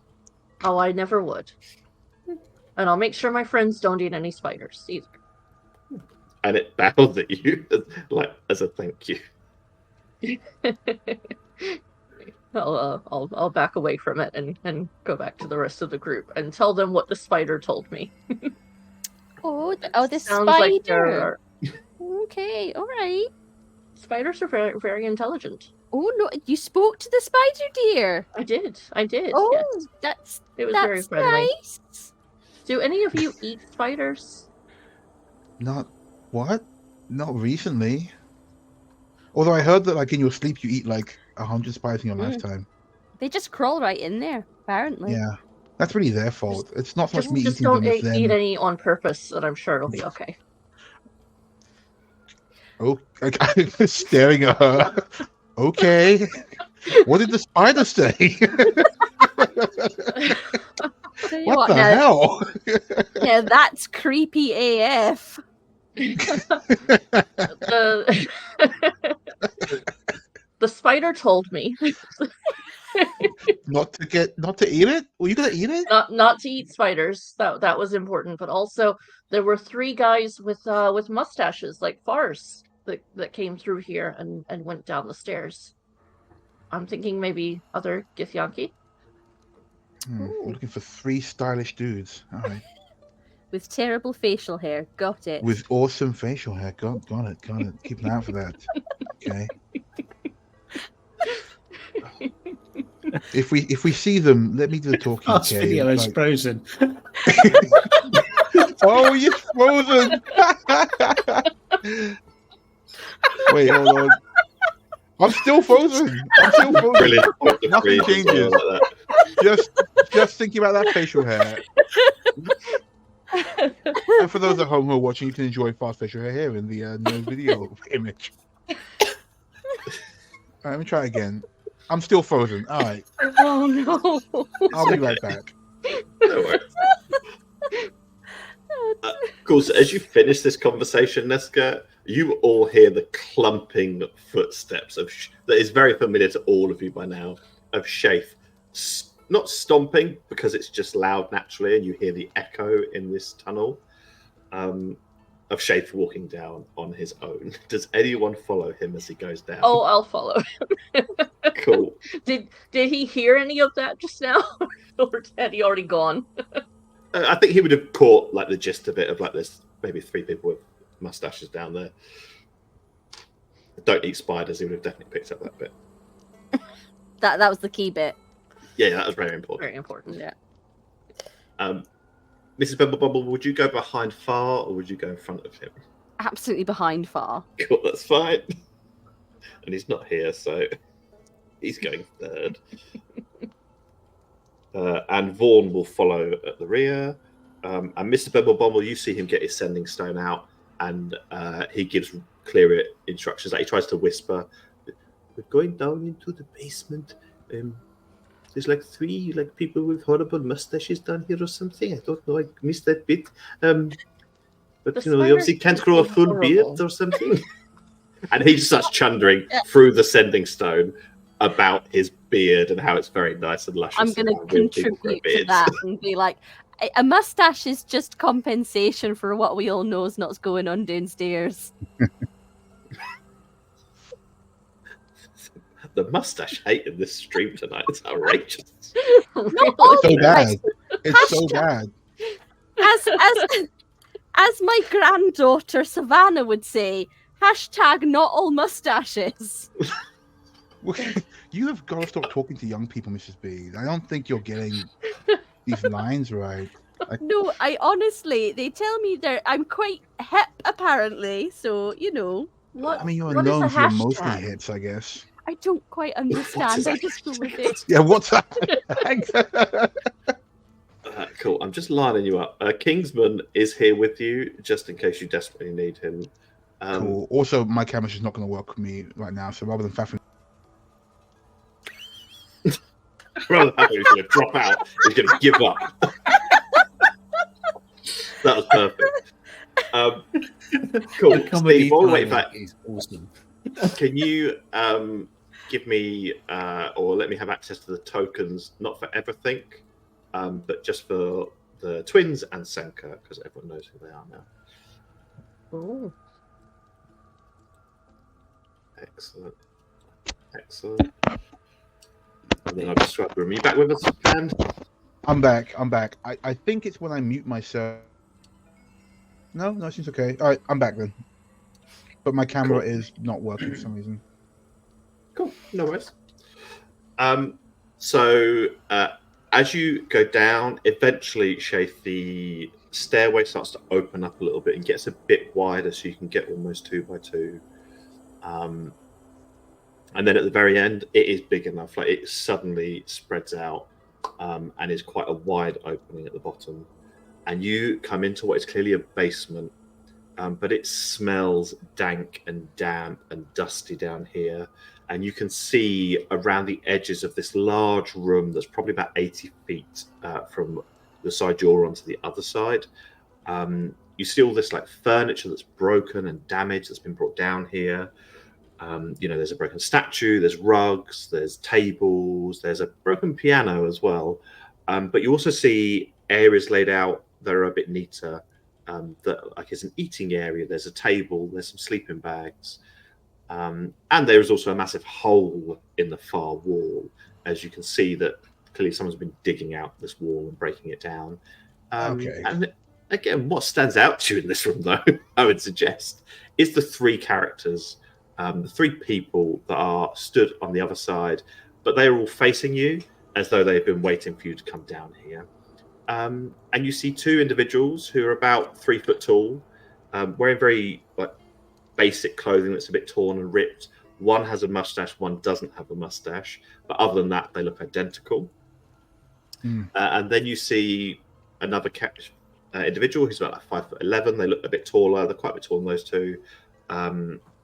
Oh, I never would. And I'll make sure my friends don't eat any spiders either. And it bows at you, like as a thank you. I'll back away from it and go back to the rest of the group and tell them what the spider told me. The Sounds spider. like there are... Okay, all right. Spiders are very, very intelligent. Oh no, you spoke to the spider, dear. I did. Oh, yes. it was very friendly. Nice. Do any of you eat spiders? Not recently. Although I heard that, like, in your sleep, you eat like 100 spiders in your lifetime. They just crawl right in there, apparently. Yeah, that's really their fault. It's not so much me Just eating them don't as them. eat any on purpose, and I'm sure it'll be okay. Oh, I'm staring at her. Okay. What did the spider say? What the hell? Yeah, that's creepy AF. The spider told me not to eat it. Were you gonna eat it? Not to eat spiders. That was important. But also, there were 3 guys with mustaches like Far's that came through here and went down the stairs. I'm thinking maybe other Githyanki. We're looking for 3 stylish dudes. All right. With terrible facial hair. Got it. With awesome facial hair. Got it. Keep an eye out for that. Okay. If we see them, let me do the talking. Last video is frozen. Oh, you're frozen. Wait, hold on. I'm still frozen. Brilliant. Nothing changes. Just thinking about that facial hair. And for those at home who are watching, you can enjoy fast facial hair here in the no video image. All right, let me try again. I'm still frozen. All right. Oh no. I'll be right back. No worries. Cool. So as you finish this conversation, Neska, you all hear the clumping footsteps that is very familiar to all of you by now, of Shafe. Not stomping, because it's just loud naturally, and you hear the echo in this tunnel, of Shafe walking down on his own. Does anyone follow him as he goes down? Oh, I'll follow. Cool. Did he hear any of that just now, or had he already gone? I think he would have caught like the gist of it. Of like, there's maybe 3 people with mustaches down there. Don't eat spiders. He would have definitely picked up that bit. That was the key bit. Yeah, that was very important. Very important. Yeah. Mrs. Bumble, would you go behind Far or would you go in front of him? Absolutely behind Far. Cool, that's fine. And he's not here, so he's going third. And Vaughan will follow at the rear. And Mr. Bumble, you see him get his sending stone out, and he gives clear instructions. Like he tries to whisper, "We're going down into the basement. There's like 3 like people with horrible mustaches down here or something. I don't know. I missed that bit. But you obviously can't grow a full beard or something." And he starts chundering through the sending stone about his beard and how it's very nice and luscious. I'm going to contribute to that and be like, a mustache is just compensation for what we all know is not going on downstairs. The mustache hate in this stream tonight is outrageous. It's so bad. It's so bad. As my granddaughter Savannah would say, hashtag not all mustaches. You have got to stop talking to young people, Mrs. B. I don't think you're getting these lines right. No, I honestly, they tell me I'm quite hip, apparently. So, What? I mean, you're what is known a for your mostly hashtag? hits, I guess. I don't quite understand. I just go with it. Yeah, what's that? Cool. I'm just lining you up. Kingsman is here with you, just in case you desperately need him. Cool. Also, my camera's just not going to work with me right now, so rather than faffing... Rather than he's going to drop out, he's going to give up. That was perfect. Cool. Steve, while we wait for that, is awesome. can you give me or let me have access to the tokens, not for everything, but just for the twins and Senka, because everyone knows who they are now. Ooh. Excellent. Excellent. And then I'll describe the room. Are you back with us, Dan? I'm back. I think it's when I mute myself. No, it seems okay. All right, I'm back then. But my camera is not working for some reason. Cool. No worries. So as you go down, eventually, Shaith, the stairway starts to open up a little bit and gets a bit wider, so you can get almost 2 by 2. And then at the very end, it is big enough. Like it suddenly spreads out and is quite a wide opening at the bottom. And you come into what is clearly a basement, but it smells dank and damp and dusty down here. And you can see around the edges of this large room that's probably about 80 feet from the side you're on to the other side. You see all this like furniture that's broken and damaged that's been brought down here. There's a broken statue, there's rugs, there's tables, there's a broken piano as well. But you also see areas laid out that are a bit neater. That like is an eating area. There's a table, there's some sleeping bags. And there is also a massive hole in the far wall, as you can see that clearly someone's been digging out this wall and breaking it down. Okay. And again, what stands out to you in this room, though, I would suggest, is the 3 characters. The 3 people that are stood on the other side, but they're all facing you as though they've been waiting for you to come down here. And you see 2 individuals who are about 3 foot tall, wearing very like basic clothing that's a bit torn and ripped. One has a mustache, one doesn't have a mustache, but other than that, they look identical. And then you see another individual who's about like 5'11". They look a bit taller. They're quite a bit taller than those 2.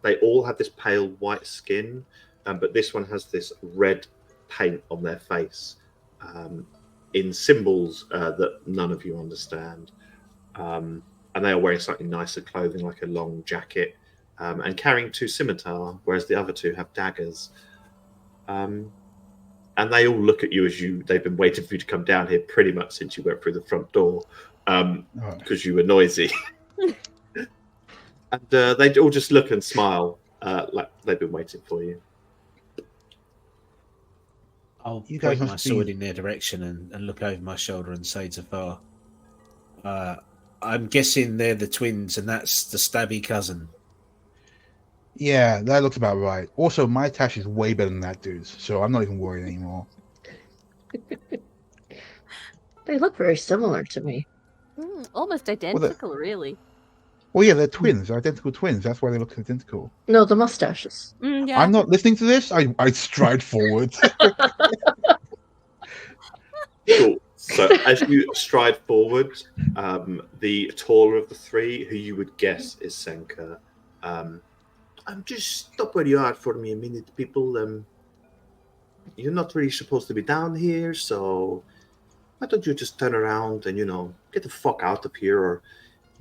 They all have this pale white skin, but this one has this red paint on their face in symbols that none of you understand. And they are wearing slightly nicer clothing, like a long jacket, and carrying 2 scimitar, whereas the other 2 have daggers. And they all look at you as they've been waiting for you to come down here pretty much since you went through the front door because you were noisy. And they all just look and smile like they've been waiting for you. I'll You guys point my must be- sword in their direction and look over my shoulder and say to Far, I'm guessing they're the twins, and that's the stabby cousin. Yeah, that looks about right. Also, my Tash is way better than that dude's, so I'm not even worried anymore. They look very similar to me. Almost identical, really. Well, yeah, they're twins. They're identical twins. That's why they look identical. No, the mustaches. Yeah. I'm not listening to this. I stride forward. Cool. So as you stride forward, the taller of the three, who you would guess is Senka, just stop where you are for me a minute, people. You're not really supposed to be down here, so why don't you just turn around and, get the fuck out of here, or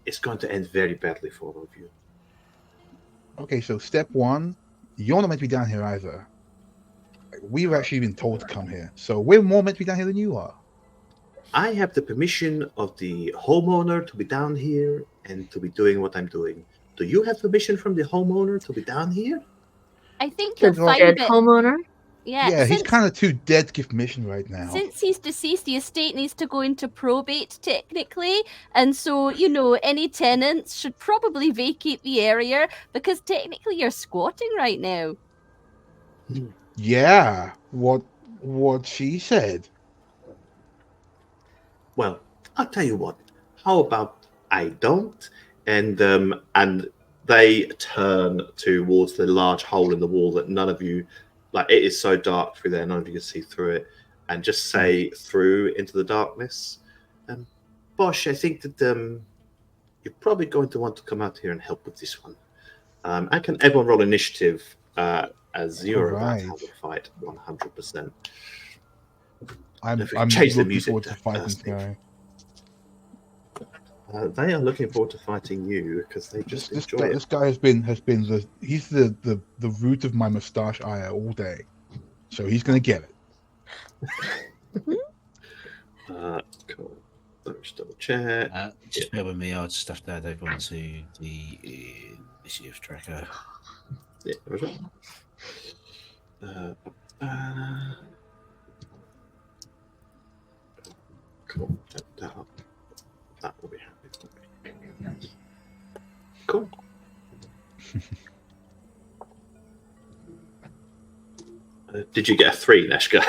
it's going to end very badly for all of you. Okay, so step one, you're not meant to be down here either. We've actually been told to come here, so we're more meant to be down here than you are. I have the permission of the homeowner to be down here and to be doing what I'm doing. Do you have permission from the homeowner to be down here? I think The you'll find dead that. homeowner? Yeah, he's kind of too dead to give permission right now. Since he's deceased, the estate needs to go into probate, technically. And so, any tenants should probably vacate the area because technically you're squatting right now. Yeah, what she said. Well, I'll tell you what. How about I don't? And they turn towards the large hole in the wall that none of you, it is so dark through there, none of you can see through it, and just say through into the darkness, Bosh, I think that you're probably going to want to come out here and help with this one. Can everyone roll initiative as you're about to have a fight 100%. I'm change the looking music forward to fighting this guy. They are looking forward to fighting you because they just enjoy it. This guy has been he's the root of my mustache ire all day, so he's gonna get it. Cool. Let me just double check. Just bear with me. I'll just have to add everyone to the initiative tracker. Yeah, there we go. Cool. That will be happy for me. Cool. Did you get a 3, Neshka?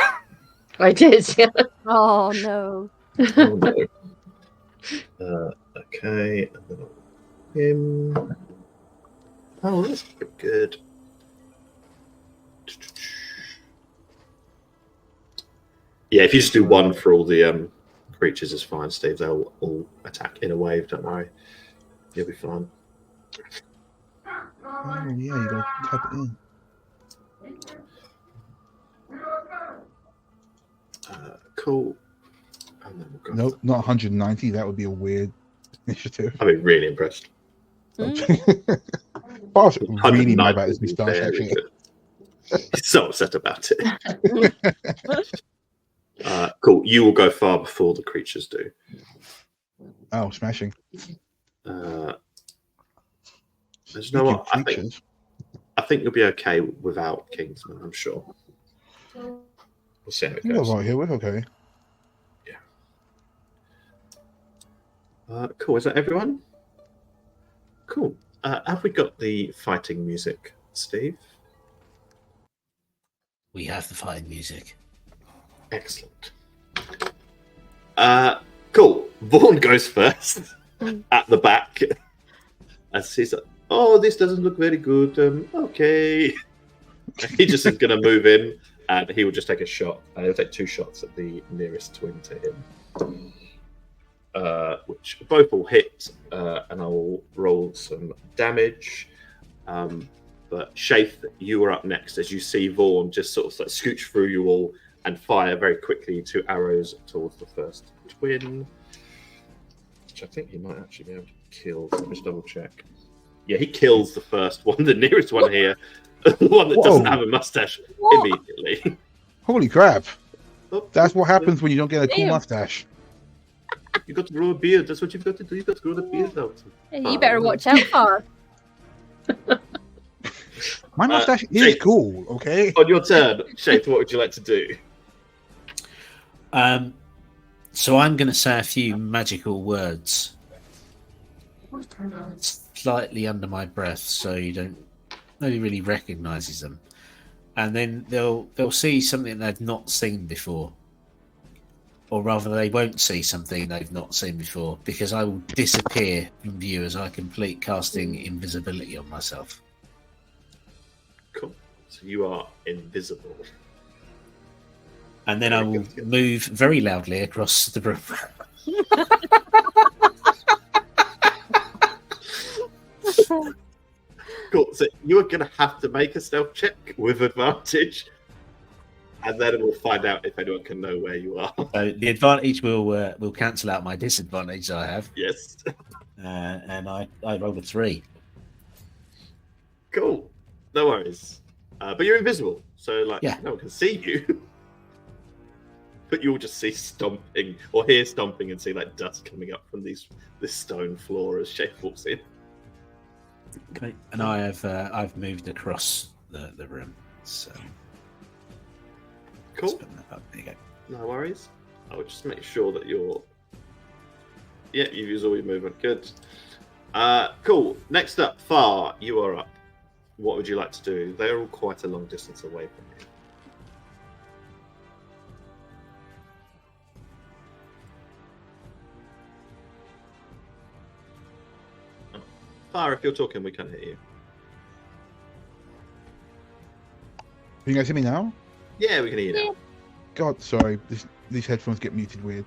I did, yeah. Oh, no. Oh, no. Okay. And then him. Oh, that's pretty good. Yeah, if you just do 1 for all the creatures, is fine, Steve. They'll all attack in a wave. Don't worry, you'll be fine. Oh yeah, you gotta type it in. Cool. And then we'll go. Nope, not 190. That would be a weird initiative. I've been really impressed. Boss really mad about his mustache. Very Actually, good. He's so upset about it. Cool. You will go far before the creatures do. oh, smashing! You know what? I think you'll be okay without Kingsman. I'm sure. We'll see how it goes. Right here, we're okay. Yeah. Cool. Is that everyone? Cool. Have we got the fighting music, Steve? We have the fighting music. Excellent. Cool. Vaughn goes first at the back. As he's like, oh, this doesn't look very good. Okay. He just is going to move in and he will just take a shot. And he'll take 2 shots at the nearest twin to him. Which both will hit, and I will roll some damage. But Shaith, you are up next as you see Vaughn just sort of scooch through you all and fire very quickly 2 arrows towards the first twin, which I think he might actually be able to kill. So just double check. Yeah, he kills the first one, the nearest one here, the one that doesn't have a mustache immediately. Holy crap! That's what happens when you don't get a cool mustache. You got to grow a beard. That's what you've got to do. You've got to grow the beard out. Hey, you better watch out for. My mustache is Shaith, cool, okay? On your turn, Shaith, what would you like to do? So I'm going to say a few magical words, slightly under my breath, so nobody really recognises them, and then they'll see something they've not seen before, or rather, they won't see something they've not seen before because I will disappear from view as I complete casting invisibility on myself. Cool. So you are invisible. And then I will move very loudly across the room. Cool. So you are going to have to make a stealth check with advantage, and then we'll find out if anyone can know where you are. So the advantage will cancel out my disadvantage I have. Yes. And I rolled a 3. Cool. No worries. But you're invisible, so Yeah. no one can see you. But you'll just see stomping, or hear stomping, and see dust coming up from this stone floor as Shay walks in. Okay. And I've moved across the room. So cool. There you go. No worries. I'll just make sure that you're. Yeah, you use all your movement. Good. Cool. Next up, Far, you are up. What would you like to do? They're all quite a long distance away from you. Far, if you're talking, we can't hear you. Can you guys hear me now? Yeah, we can hear you now. God, sorry. These headphones get muted weird.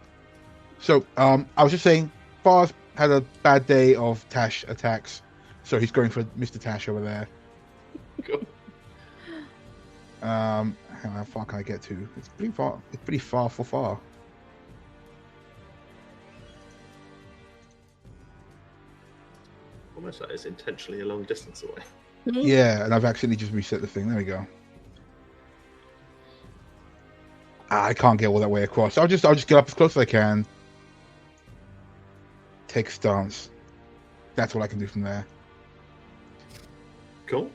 So, I was just saying, Far's had a bad day of Tash attacks, so he's going for Mr. Tash over there. Cool. How far can I get to? It's pretty far. It's pretty far for Far. Almost like it's intentionally a long distance away. Yeah, and I've accidentally just reset the thing. There we go. I can't get all that way across. I'll just get up as close as I can. Take a stance. That's what I can do from there. Cool.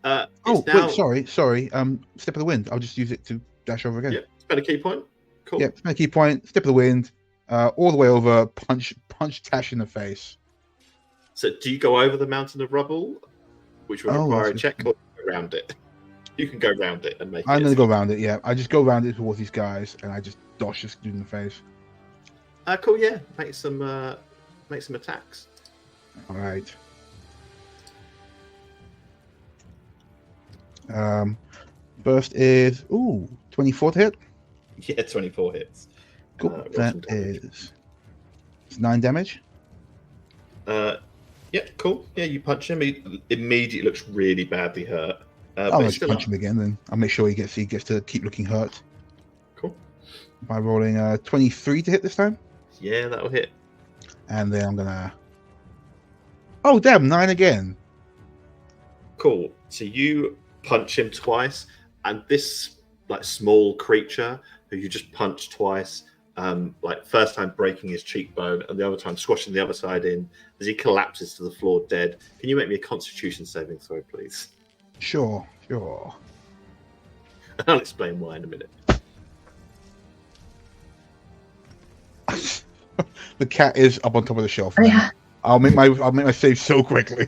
Wait, sorry. Step of the wind. I'll just use it to dash over again. Yeah, spend a key point. Cool. Yeah, spend a key point. Step of the wind. All the way over. Punch Tash in the face. So, do you go over the mountain of rubble, which would require a check, or around it? You can go around it and make. I'm going to go around it. Yeah, I just go around it towards these guys, and I just dosh this dude in the face. Cool. Yeah, make some attacks. All right. Burst is 24 to hit. Yeah, 24 hits. Cool. That is 9 damage. Yeah, cool. Yeah, you punch him. He immediately looks really badly hurt. I'll just punch him again, then I'll make sure he gets to keep looking hurt. Cool. By rolling 23 to hit this time. Yeah, that'll hit. And then I'm gonna. Oh damn! 9 again. Cool. So you punch him twice, and this small creature who you just punched twice, first time breaking his cheekbone, and the other time squashing the other side in, as he collapses to the floor dead. Can you make me a Constitution saving throw, please? Sure. I'll explain why in a minute. The cat is up on top of the shelf now. Yeah. I'll make my save so quickly.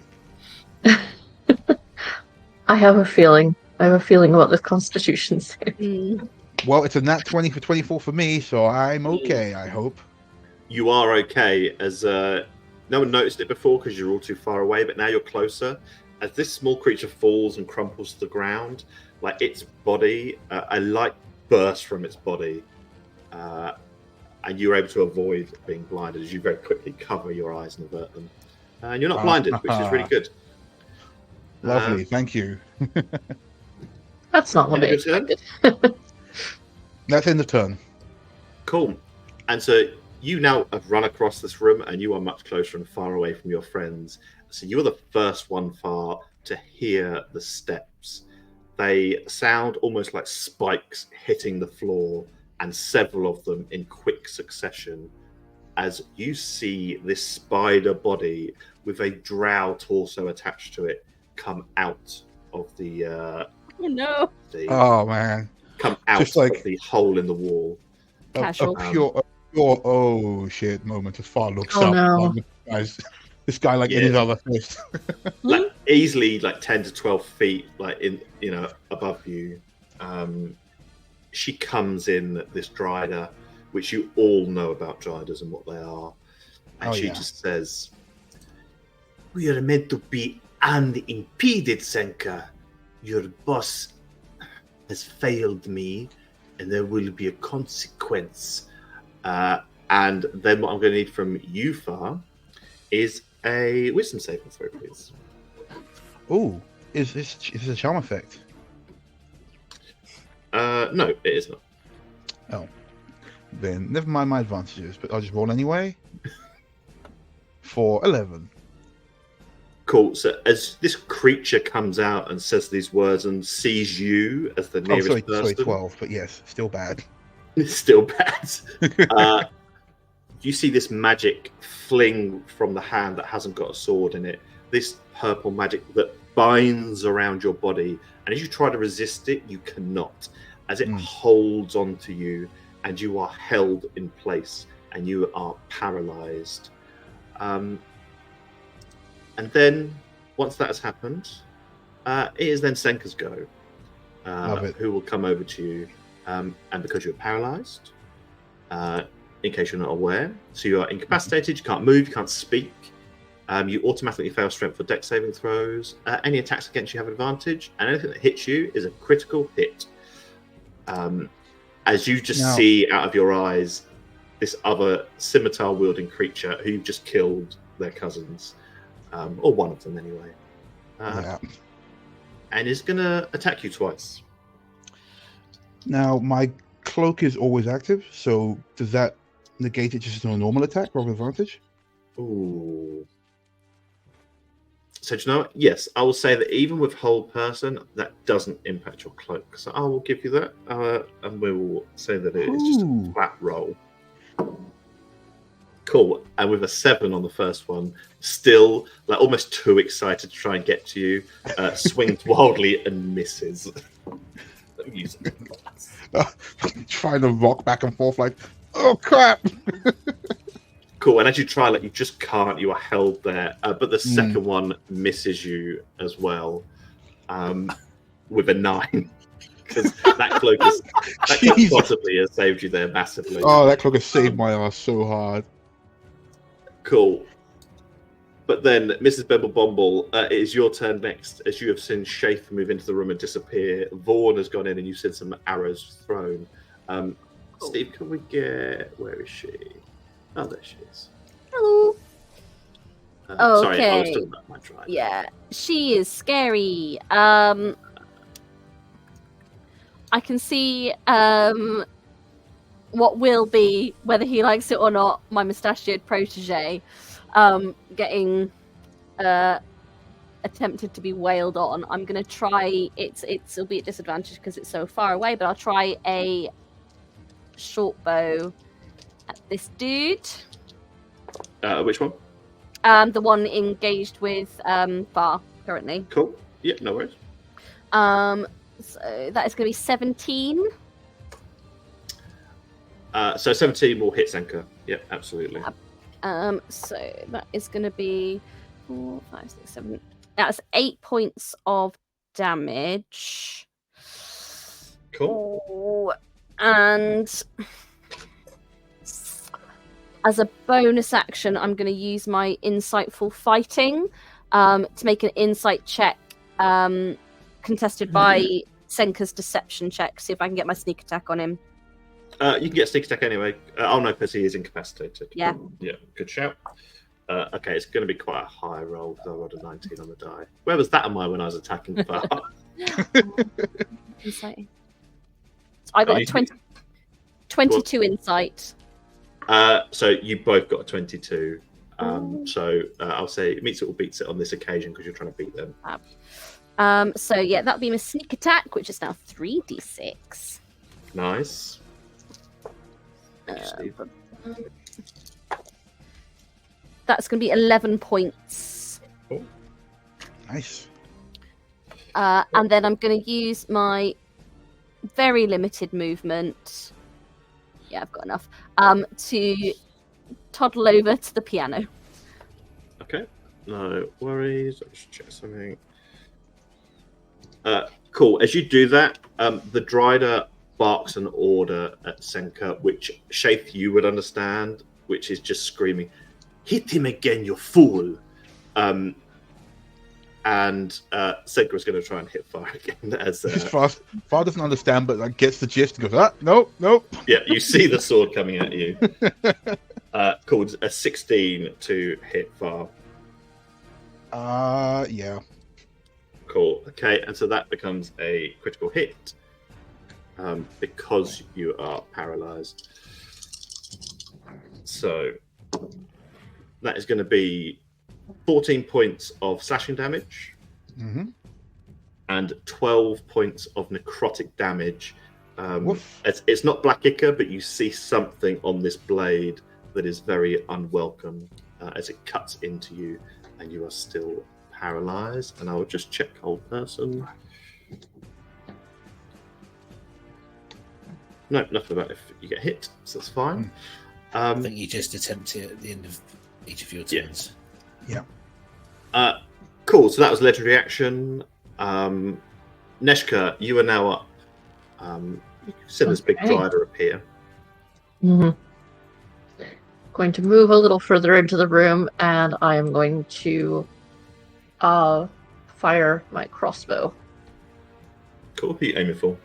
I have a feeling about this Constitution save. Well, it's a nat 20 for 24 for me, so I'm okay, I hope. You are okay, as no one noticed it before because you're all too far away, but now you're closer. As this small creature falls and crumples to the ground, its body, a light bursts from its body, and you're able to avoid being blinded as you very quickly cover your eyes and avert them. And you're not blinded, which is really good. Lovely, thank you. That's not what I expected. That's end of turn. Cool. And so you now have run across this room, and you are much closer and far away from your friends. So you are the first one far to hear the steps. They sound almost like spikes hitting the floor, and several of them in quick succession, as you see this spider body with a drow torso attached to it come out of the oh no! Oh man! come out Just like- of the hole in the wall. Casual. A pure oh shit moment as Far looks Oh, up. no. Guys, this guy like in Yeah. his other fist. Like easily like 10 to 12 feet like in above you. She comes in, this Drider, which you all know about Driders and what they are, and she just says, "We are meant to be unimpeded, Senka. Your boss has failed me, and there will be a consequence." And then what I'm going to need from you, Far, is a wisdom saving throw, please. Oh, is this a charm effect? No, it is not. Oh, then never mind my advantages, but I'll just roll anyway. For 11. Cool. So as this creature comes out and says these words and sees you as the nearest person, sorry, 12, but yes, still bad. It's still bad. You see this magic fling from the hand that hasn't got a sword in it. This purple magic that binds around your body, and as you try to resist it, you cannot. As it holds onto you, and you are held in place, and you are paralyzed. And then, once that has happened, it is then Senka's go, who will come over to you. And because you're paralyzed, in case you're not aware, so you are incapacitated, you can't move, you can't speak. You automatically fail strength for dex saving throws. Any attacks against you have advantage, and anything that hits you is a critical hit. As you just see out of your eyes this other scimitar-wielding creature who you've just killed their cousins, or one of them anyway, and is going to attack you twice. Now, my cloak is always active, so does that negate it just on a normal attack or advantage? Ooh. So do you know what? Yes, I will say that even with hold person, that doesn't impact your cloak. So I will give you that, and we will say that it is just a flat roll. Cool. And with a 7 on the first one, still like almost too excited to try and get to you, swings wildly and misses. Trying to rock back and forth like, oh crap! Cool, and as you try, like you just can't. You are held there, but the second one misses you as well, with a 9, because that cloak possibly has saved you there massively. Oh, that cloak has saved my ass so hard. Cool. But then, Mrs. Bimble it is your turn next. As you have seen Shafe move into the room and disappear, Vaughn has gone in, and you've seen some arrows thrown. Steve, can we get? Where is she? Oh, there she is. Hello. Sorry, I was talking about my drive. Yeah, she is scary. I can see what will be, whether he likes it or not, my mustachioed protege getting attempted to be wailed on. I'm going to try, it'll be at disadvantage because it's so far away, but I'll try a short bow at this dude. Which one? The one engaged with Far currently. Cool. Yeah, no worries. So that is going to be 17. So 17 will hit Senka. Yeah, absolutely. So that is going to be 4, 5, 6, 7. That's 8 points of damage. Cool. Oh, and as a bonus action, I'm going to use my insightful fighting to make an insight check contested by Senka's deception check. See if I can get my sneak attack on him. You can get sneak attack anyway. Oh no, because he is incapacitated. Yeah. Yeah, good shout. Okay, it's going to be quite a high roll because I rolled a 19 on the die. Where was that on my when I was attacking Far? Insight. I got a 22 insight. So you both got a 22. So I'll say meets it or beats it on this occasion because you're trying to beat them. So yeah, that'll be my sneak attack, which is now 3d6. Nice. That's going to be 11 points. Cool. Nice. And then I'm going to use my very limited movement. Yeah, I've got enough. To toddle over to the piano. Okay, no worries. I'll just check something. Cool. As you do that, the Drider barks an order at Senka, which Shaith you would understand, which is just screaming, "Hit him again, you fool!" And Senka is going to try and hit Far again. As Far doesn't understand, but like gets the gist. Goes, nope. Yeah, you see the sword coming at you. Called a 16 to hit Far. Yeah. Cool. Okay, and so that becomes a critical hit because you are paralyzed. So that is going to be 14 points of slashing damage and 12 points of necrotic damage. It's not Black Ichor, but you see something on this blade that is very unwelcome as it cuts into you, and you are still paralyzed. And I will just check hold person. No, nothing about if you get hit, so that's fine. I think you just attempt it at the end of each of your turns. Yeah. Cool. So that was legendary action. Neshka, you are now up. You can see this big Drider appear. Going to move a little further into the room, and I am going to fire my crossbow. Cool. Who are you aiming for?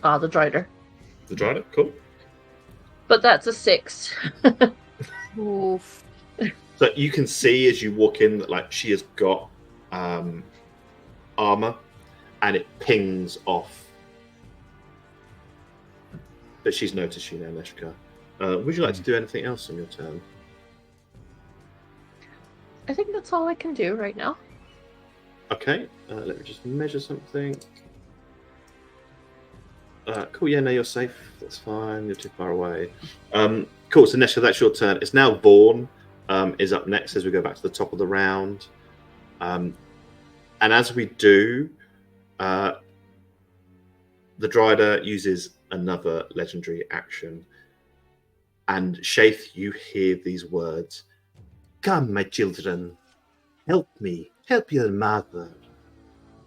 The Drider. The Drider? Cool. But that's a 6. Oof. So you can see as you walk in that like she has got armor, and it pings off. But she's noticed you now, Neshka. Would you like to do anything else on your turn? I think that's all I can do right now. Okay, let me just measure something. Cool, yeah, no, you're safe. That's fine. You're too far away. Cool, so Neshka, that's your turn. It's now Vaughn is up next as we go back to the top of the round. And as we do, the Drider uses another legendary action. And Shaith, you hear these words. "Come, my children, help me, help your mother."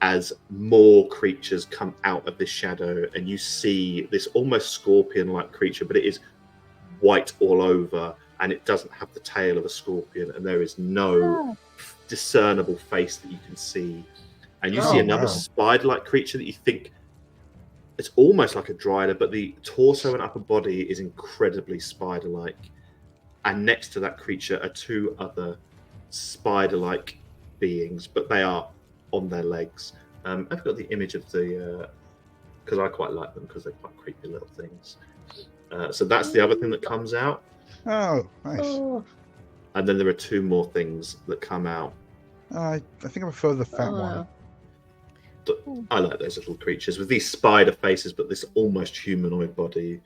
As more creatures come out of this shadow, and you see this almost scorpion-like creature, but it is white all over, and it doesn't have the tail of a scorpion, and there is no discernible face that you can see. And you see another spider-like creature that you think it's almost like a Drider, but the torso and upper body is incredibly spider-like. And next to that creature are two other spider-like beings, but they are on their legs. I've got the image of the because I quite like them because they're quite creepy little things. So that's the other thing that comes out. Oh, nice. And then there are two more things that come out. I think I prefer the fat one. I like those little creatures with these spider faces, but this almost humanoid body.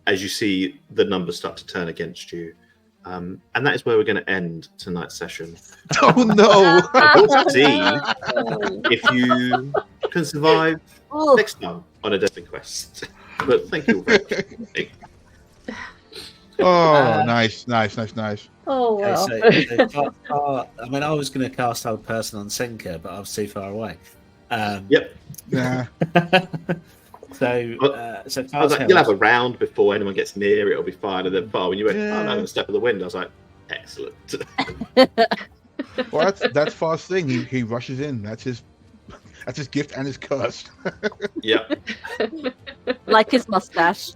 As you see the numbers start to turn against you. And that is where we're going to end tonight's session. Oh no! We'll see if you can survive next time on a Deadly Quest. But thank you all very much. Oh, nice. Oh, wow. Okay, so I mean, I was going to cast Hold Person on Senka, but I was too far away. Yep. Yeah. So I was like, you'll have a round before anyone gets near, it'll be fine. And then when you went, oh, no, I'm going to step of the wind, I was like, excellent. Well, that's Far's thing. He rushes in. That's his gift and his curse. Yeah. Like his mustache.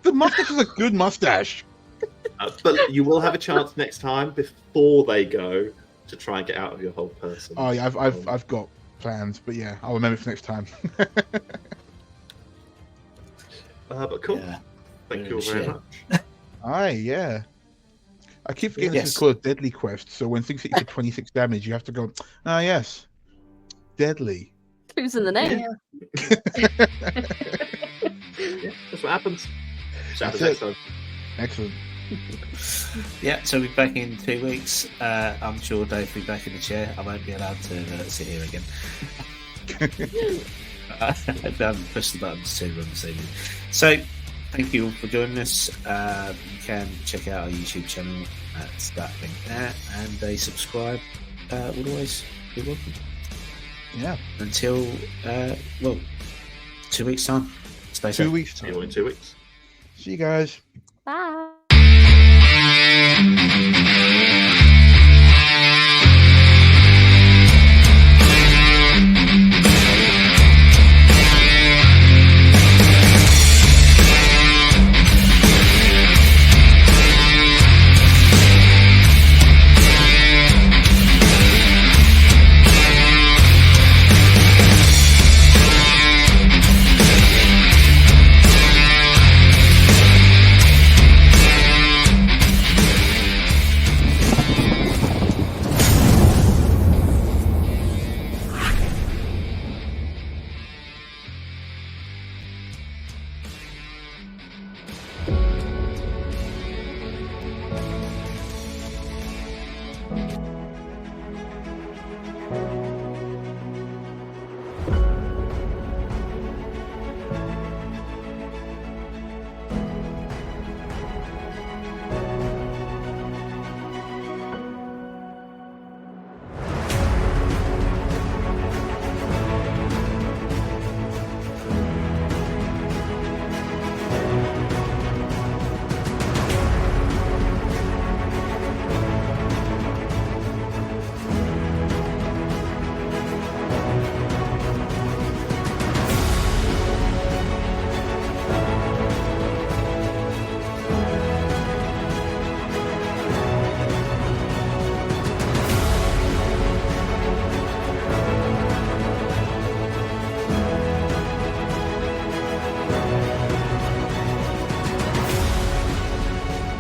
The mustache is a good mustache. But you will have a chance next time before they go to try and get out of your Hold Person. Oh yeah, I've got plans, but yeah, I'll remember for next time. But cool. Yeah. Thank you all very much. Aye, yeah. I keep forgetting this is called a deadly quest, so when things hit you for 26 damage, you have to go, yes. Deadly. Who's in the name? Yeah. That's what happens. Excellent. Yeah, so we'll be back in 2 weeks. I'm sure Dave will be back in the chair. I won't be allowed to sit here again. I haven't pushed the buttons too long this evening. So, thank you all for joining us. You can check out our YouTube channel. That's that link there, and a subscribe would always be welcome. Yeah. Until 2 weeks time. Stay safe. 2 weeks time. See you in 2 weeks. See you guys. Bye.